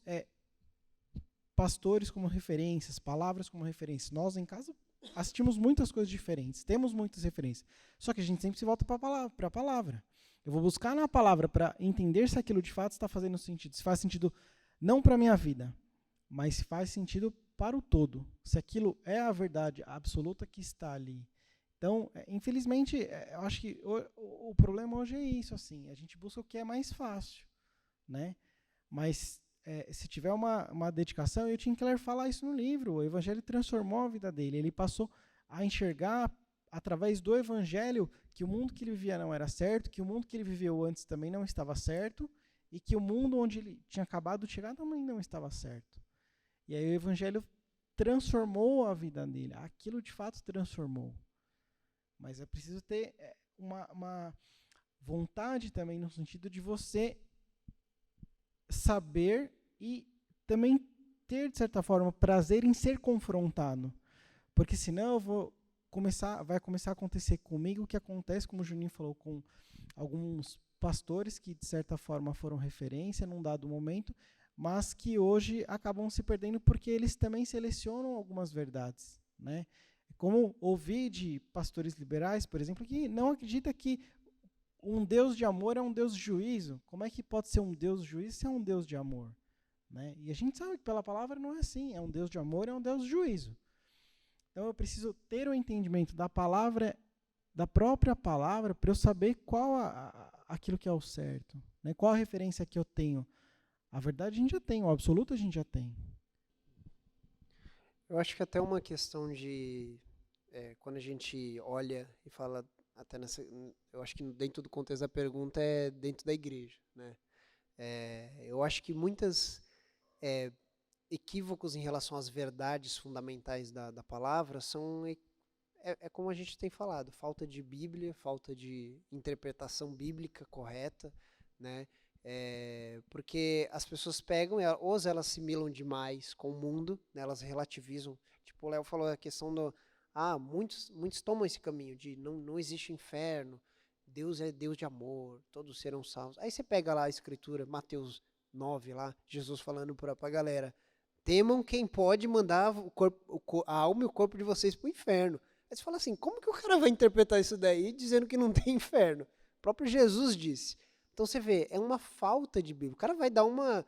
pastores como referências, palavras como referências. Nós, em casa, assistimos muitas coisas diferentes, temos muitas referências. Só que a gente sempre se volta para a palavra. Eu vou buscar na palavra para entender se aquilo de fato está fazendo sentido. Se faz sentido não para a minha vida, mas se faz sentido para o todo. Se aquilo é a verdade absoluta que está ali. Então, infelizmente, eu acho que o problema hoje é isso, assim. A gente busca o que é mais fácil, né? Mas se tiver uma dedicação, e o Tim Keller fala isso no livro, o Evangelho transformou a vida dele. Ele passou a enxergar, através do Evangelho, que o mundo que ele vivia não era certo, que o mundo que ele viveu antes também não estava certo, e que o mundo onde ele tinha acabado de chegar também não estava certo. E aí o Evangelho transformou a vida dele. Aquilo de fato transformou. Mas é preciso ter uma vontade também, no sentido de você saber e também ter, de certa forma, prazer em ser confrontado. Porque senão vai começar a acontecer comigo o que acontece, como o Juninho falou, com alguns pastores que, de certa forma, foram referência num dado momento, mas que hoje acabam se perdendo porque eles também selecionam algumas verdades, né? Como ouvi de pastores liberais, por exemplo, que não acredita que um Deus de amor é um Deus de juízo. Como é que pode ser um Deus de juízo se é um Deus de amor? Né? E a gente sabe que pela palavra não é assim. É um Deus de amor, é um Deus de juízo. Então eu preciso ter o entendimento da palavra, da própria palavra, para eu saber qual aquilo que é o certo. Né? Qual a referência que eu tenho. A verdade a gente já tem, o absoluto a gente já tem. Eu acho que até uma questão de... quando a gente olha e fala, até eu acho que dentro do contexto da pergunta é dentro da igreja, né? Eu acho que muitas equívocos em relação às verdades fundamentais da palavra são como a gente tem falado, falta de Bíblia, falta de interpretação bíblica correta, né? Porque as pessoas pegam, ou elas assimilam demais com o mundo, né? Elas relativizam, tipo o Léo falou a questão do muitos tomam esse caminho de não existe inferno, Deus é Deus de amor, todos serão salvos. Aí você pega lá a escritura, Mateus 9 lá, Jesus falando pra galera, temam quem pode mandar a alma e o corpo de vocês pro inferno. Aí você fala assim, como que o cara vai interpretar isso daí dizendo que não tem inferno? O próprio Jesus disse. Então você vê, é uma falta de Bíblia. O cara vai dar uma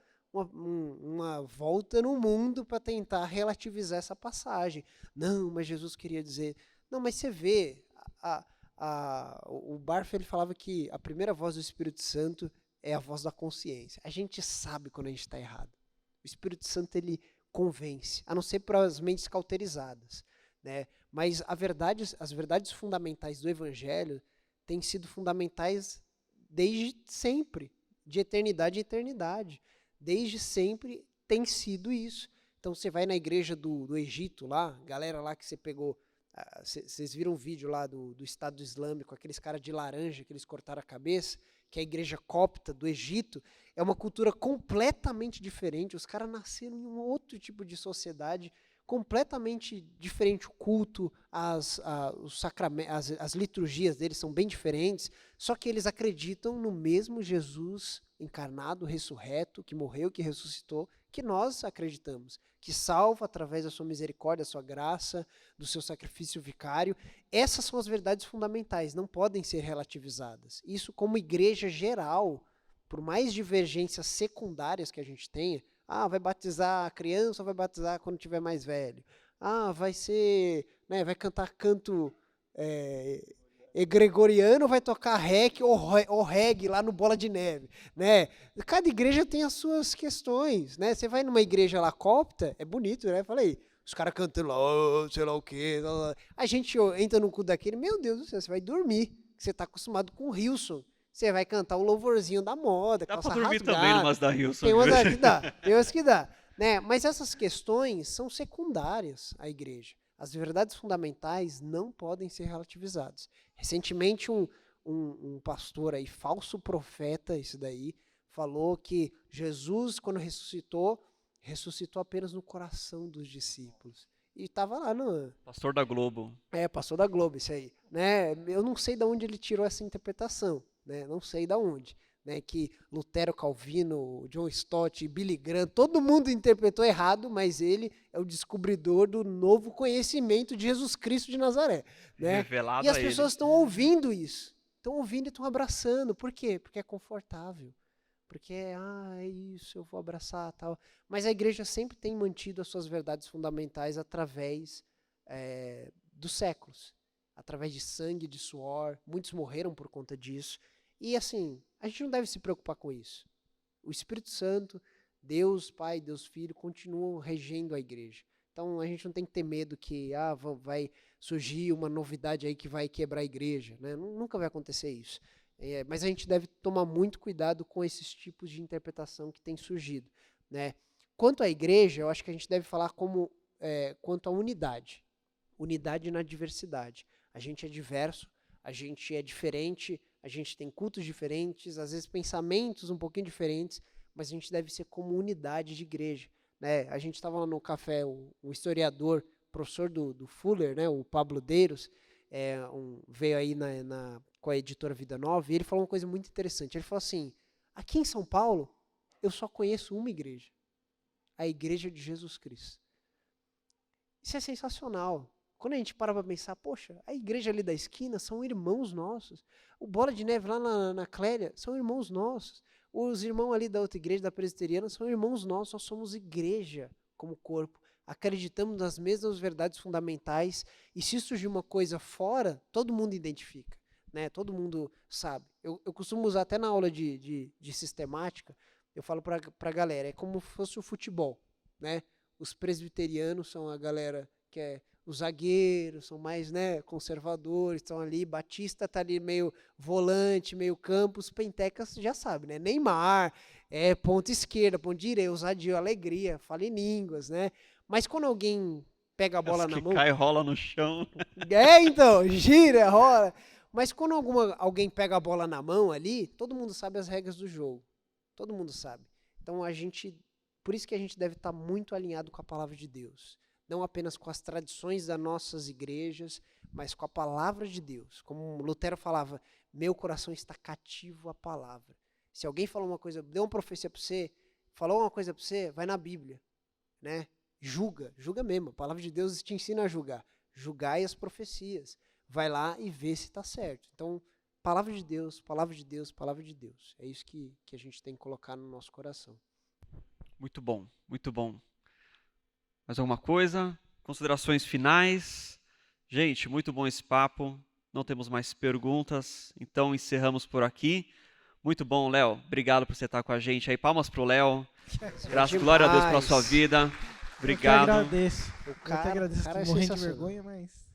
volta no mundo para tentar relativizar essa passagem. Não, mas Jesus queria dizer... Não, mas você vê, o Barth ele falava que a primeira voz do Espírito Santo é a voz da consciência. A gente sabe quando a gente está errado. O Espírito Santo ele convence, a não ser para as mentes cauterizadas, né? Mas as verdades fundamentais do Evangelho têm sido fundamentais desde sempre, de eternidade em eternidade. Desde sempre tem sido isso. Então você vai na igreja do Egito lá, galera lá que você pegou, vocês viram o vídeo lá do Estado Islâmico, aqueles caras de laranja que eles cortaram a cabeça, que é a igreja copta do Egito, é uma cultura completamente diferente, os caras nasceram em um outro tipo de sociedade, completamente diferente, o culto, os sacramentos, as liturgias deles são bem diferentes, só que eles acreditam no mesmo Jesus encarnado, ressurreto, que morreu, que ressuscitou, que nós acreditamos, que salva através da sua misericórdia, da sua graça, do seu sacrifício vicário. Essas são as verdades fundamentais, não podem ser relativizadas. Isso como igreja geral, por mais divergências secundárias que a gente tenha, vai batizar a criança ou vai batizar quando tiver mais velho? Vai ser, né, vai cantar canto gregoriano, vai tocar rec ou reggae lá no Bola de Neve, né? Cada igreja tem as suas questões, né? Você vai numa igreja lá copta, é bonito, né? Falei, os caras cantando lá, sei lá o quê. A gente entra no cu daquele, meu Deus do céu, você vai dormir. Você tá acostumado com o Hilson. Você vai cantar o louvorzinho da moda, dá calça pra dormir rasgada. também numas da Hilson. Tem umas que dá, tem umas que dá. Né? Mas essas questões são secundárias à igreja. As verdades fundamentais não podem ser relativizadas. Recentemente, um pastor aí, falso profeta, isso daí, falou que Jesus, quando ressuscitou apenas no coração dos discípulos. E estava lá no... Pastor da Globo. Pastor da Globo, isso aí. Né? Eu não sei de onde ele tirou essa interpretação, né? Não sei de onde. Né? Que Lutero, Calvino, John Stott, Billy Graham, todo mundo interpretou errado, mas ele é o descobridor do novo conhecimento de Jesus Cristo de Nazaré. Né? Revelado E as a ele. pessoas estão ouvindo isso. Estão ouvindo e estão abraçando. Por quê? Porque é confortável. Porque é isso, eu vou abraçar tal. Mas a igreja sempre tem mantido as suas verdades fundamentais através dos séculos. Através de sangue, de suor. Muitos morreram por conta disso. E assim, a gente não deve se preocupar com isso. O Espírito Santo, Deus Pai, Deus Filho, continuam regendo a igreja. Então a gente não tem que ter medo que vai surgir uma novidade aí que vai quebrar a igreja. Né? Nunca vai acontecer isso. Mas a gente deve tomar muito cuidado com esses tipos de interpretação que tem surgido. Né? Quanto à igreja, eu acho que a gente deve falar quanto à unidade. Unidade na diversidade. A gente é diverso, a gente é diferente, a gente tem cultos diferentes, às vezes pensamentos um pouquinho diferentes, mas a gente deve ser como unidade de igreja. Né? A gente estava lá no café, o historiador, professor do Fuller, né? O Pablo Deiros, veio aí com a editora Vida Nova, e ele falou uma coisa muito interessante. Ele falou assim, aqui em São Paulo, eu só conheço uma igreja, a Igreja de Jesus Cristo. Isso é sensacional. Quando a gente para pensar, poxa, a igreja ali da esquina são irmãos nossos. O Bola de Neve lá na Clélia são irmãos nossos. Os irmãos ali da outra igreja, da presbiteriana, são irmãos nossos. Nós somos igreja como corpo. Acreditamos nas mesmas verdades fundamentais. E se surgir uma coisa fora, todo mundo identifica. Né? Todo mundo sabe. Eu costumo usar até na aula de sistemática, eu falo para a galera, é como se fosse o futebol. Né? Os presbiterianos são a galera que é os zagueiros, são mais conservadores, estão ali, Batista está ali meio volante, meio campo, os pentecas já sabem, né? Neymar, ponta esquerda, ponta direita, ousadia, alegria, fala em línguas, né? Mas quando alguém pega a bola na mão... cai e rola no chão. Então, gira, rola. Mas quando alguém pega a bola na mão ali, todo mundo sabe as regras do jogo. Todo mundo sabe. Então, por isso que a gente deve estar muito alinhado com a palavra de Deus. Não apenas com as tradições das nossas igrejas, mas com a palavra de Deus. Como Lutero falava, meu coração está cativo à palavra. Se alguém falou uma coisa, deu uma profecia para você, falou uma coisa para você, vai na Bíblia. Né? Julga mesmo. A palavra de Deus te ensina a julgar. Julgai as profecias. Vai lá e vê se está certo. Então, palavra de Deus, palavra de Deus, palavra de Deus. É isso que a gente tem que colocar no nosso coração. Muito bom, muito bom. Mais alguma coisa? Considerações finais? Gente, muito bom esse papo. Não temos mais perguntas, então encerramos por aqui. Muito bom, Léo. Obrigado por você estar com a gente aí. Palmas pro Léo. Graças, glória a Deus pela sua vida. Obrigado. Eu que agradeço. O cara tô morrendo de vergonha, mas...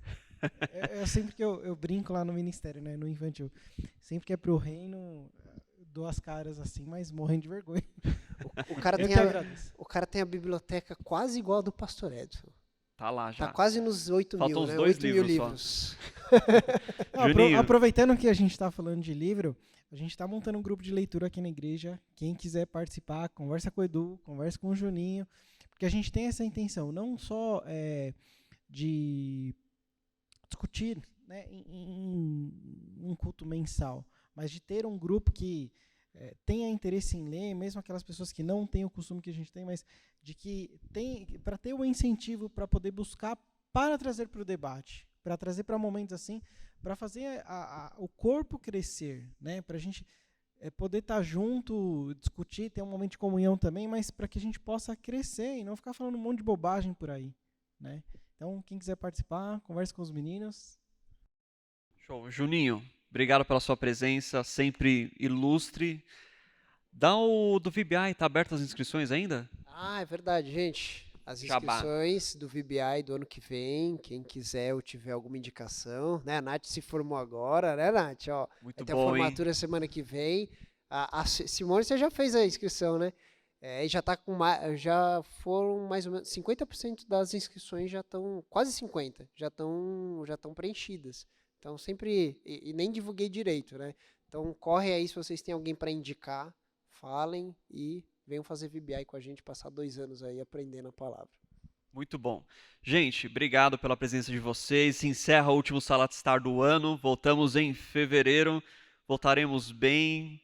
sempre que eu brinco lá no ministério, né, no infantil. Sempre que é pro reino, dou as caras assim, mas morrendo de vergonha. O cara tem a biblioteca quase igual a do Pastor Edson. Tá lá já. Tá quase nos 8 Faltam mil, uns né? 2 8 mil livros. Aproveitando que a gente tá falando de livro, a gente tá montando um grupo de leitura aqui na igreja. Quem quiser participar, conversa com o Edu, conversa com o Juninho, porque a gente tem essa intenção, não só de discutir, né, em um culto mensal, mas de ter um grupo que tenha interesse em ler, mesmo aquelas pessoas que não têm o costume que a gente tem, mas de que tem, para ter o incentivo para poder buscar, para trazer para o debate, para trazer para momentos assim, para fazer o corpo crescer, né, para a gente poder estar junto, discutir, ter um momento de comunhão também, mas para que a gente possa crescer e não ficar falando um monte de bobagem por aí, né? Então, quem quiser participar, converse com os meninos. Show. Juninho, obrigado pela sua presença, sempre ilustre. Dá o do VBI, tá aberto as inscrições ainda? É verdade, gente. As inscrições do VBI do ano que vem, quem quiser ou tiver alguma indicação, né? A Nath se formou agora, né, Nath? Ó, muito vai ter bom, a formatura semana que vem. A Simone, você já fez a inscrição, né? E já foram mais ou menos 50% das inscrições já estão, quase 50%, já estão preenchidas. Então sempre, e nem divulguei direito, né? Então corre aí se vocês têm alguém para indicar, falem e venham fazer VBI com a gente, passar 2 anos aí aprendendo a palavra. Muito bom. Gente, obrigado pela presença de vocês. Se encerra o último Sala de Estar do ano. Voltamos em fevereiro. Voltaremos bem.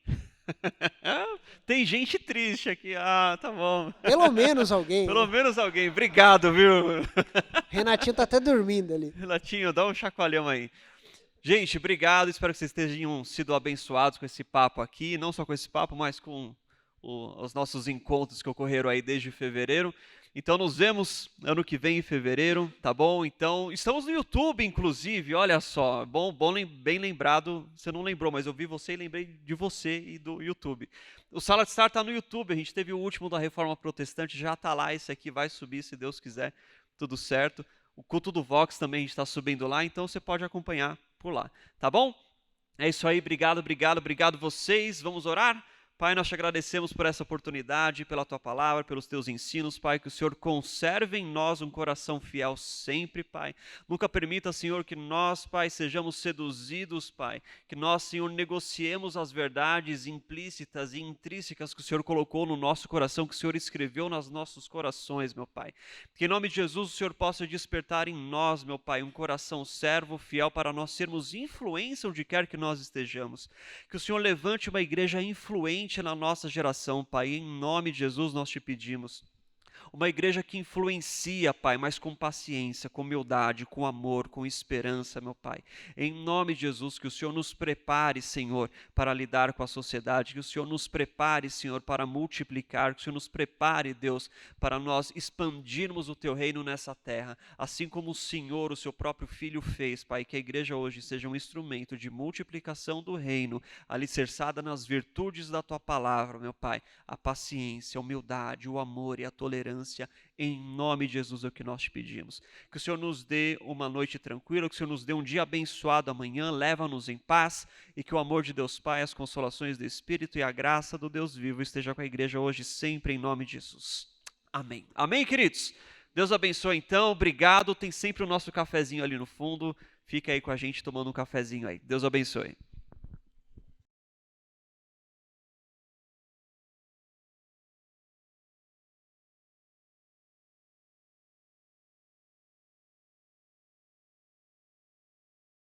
Tem gente triste aqui. Ah, tá bom. Pelo menos alguém. Pelo né? menos alguém. Obrigado, viu? Renatinho tá até dormindo ali. Renatinho, dá um chacoalhão aí. Gente, obrigado. Espero que vocês tenham sido abençoados com esse papo aqui. Não só com esse papo, mas com os nossos encontros que ocorreram aí desde fevereiro. Então nos vemos ano que vem em fevereiro, tá bom? Então estamos no YouTube, inclusive, olha só, bem lembrado, você não lembrou, mas eu vi você e lembrei de você e do YouTube. O Sala de Estar está no YouTube, a gente teve o último da Reforma Protestante, já está lá, esse aqui vai subir, se Deus quiser, tudo certo. O culto do Vox também a gente está subindo lá, então você pode acompanhar por lá, tá bom? É isso aí, obrigado vocês, vamos orar? Pai, nós te agradecemos por essa oportunidade, pela tua palavra, pelos teus ensinos, Pai, que o Senhor conserve em nós um coração fiel sempre, Pai. Nunca permita, Senhor, que nós, Pai, sejamos seduzidos, Pai, que nós, Senhor, negociemos as verdades implícitas e intrínsecas que o Senhor colocou no nosso coração, que o Senhor escreveu nos nossos corações, meu Pai. Que em nome de Jesus o Senhor possa despertar em nós, meu Pai, um coração servo, fiel, para nós sermos influência onde quer que nós estejamos. Que o Senhor levante uma igreja influente na nossa geração, Pai, em nome de Jesus nós te pedimos. Uma igreja que influencia, Pai, mas com paciência, com humildade, com amor, com esperança, meu Pai. Em nome de Jesus, que o Senhor nos prepare, Senhor, para lidar com a sociedade, que o Senhor nos prepare, Senhor, para multiplicar, que o Senhor nos prepare, Deus, para nós expandirmos o Teu reino nessa terra, assim como o Senhor, o Seu próprio Filho, fez, Pai, que a igreja hoje seja um instrumento de multiplicação do reino, alicerçada nas virtudes da Tua palavra, meu Pai, a paciência, a humildade, o amor e a tolerância. Em nome de Jesus é o que nós te pedimos. Que o Senhor nos dê uma noite tranquila, que o Senhor nos dê um dia abençoado amanhã, leva-nos em paz e que o amor de Deus Pai, as consolações do Espírito e a graça do Deus vivo esteja com a igreja hoje sempre em nome de Jesus. Amém. Amém, queridos? Deus abençoe então, obrigado. Tem sempre o nosso cafezinho ali no fundo. Fica aí com a gente tomando um cafezinho aí. Deus abençoe.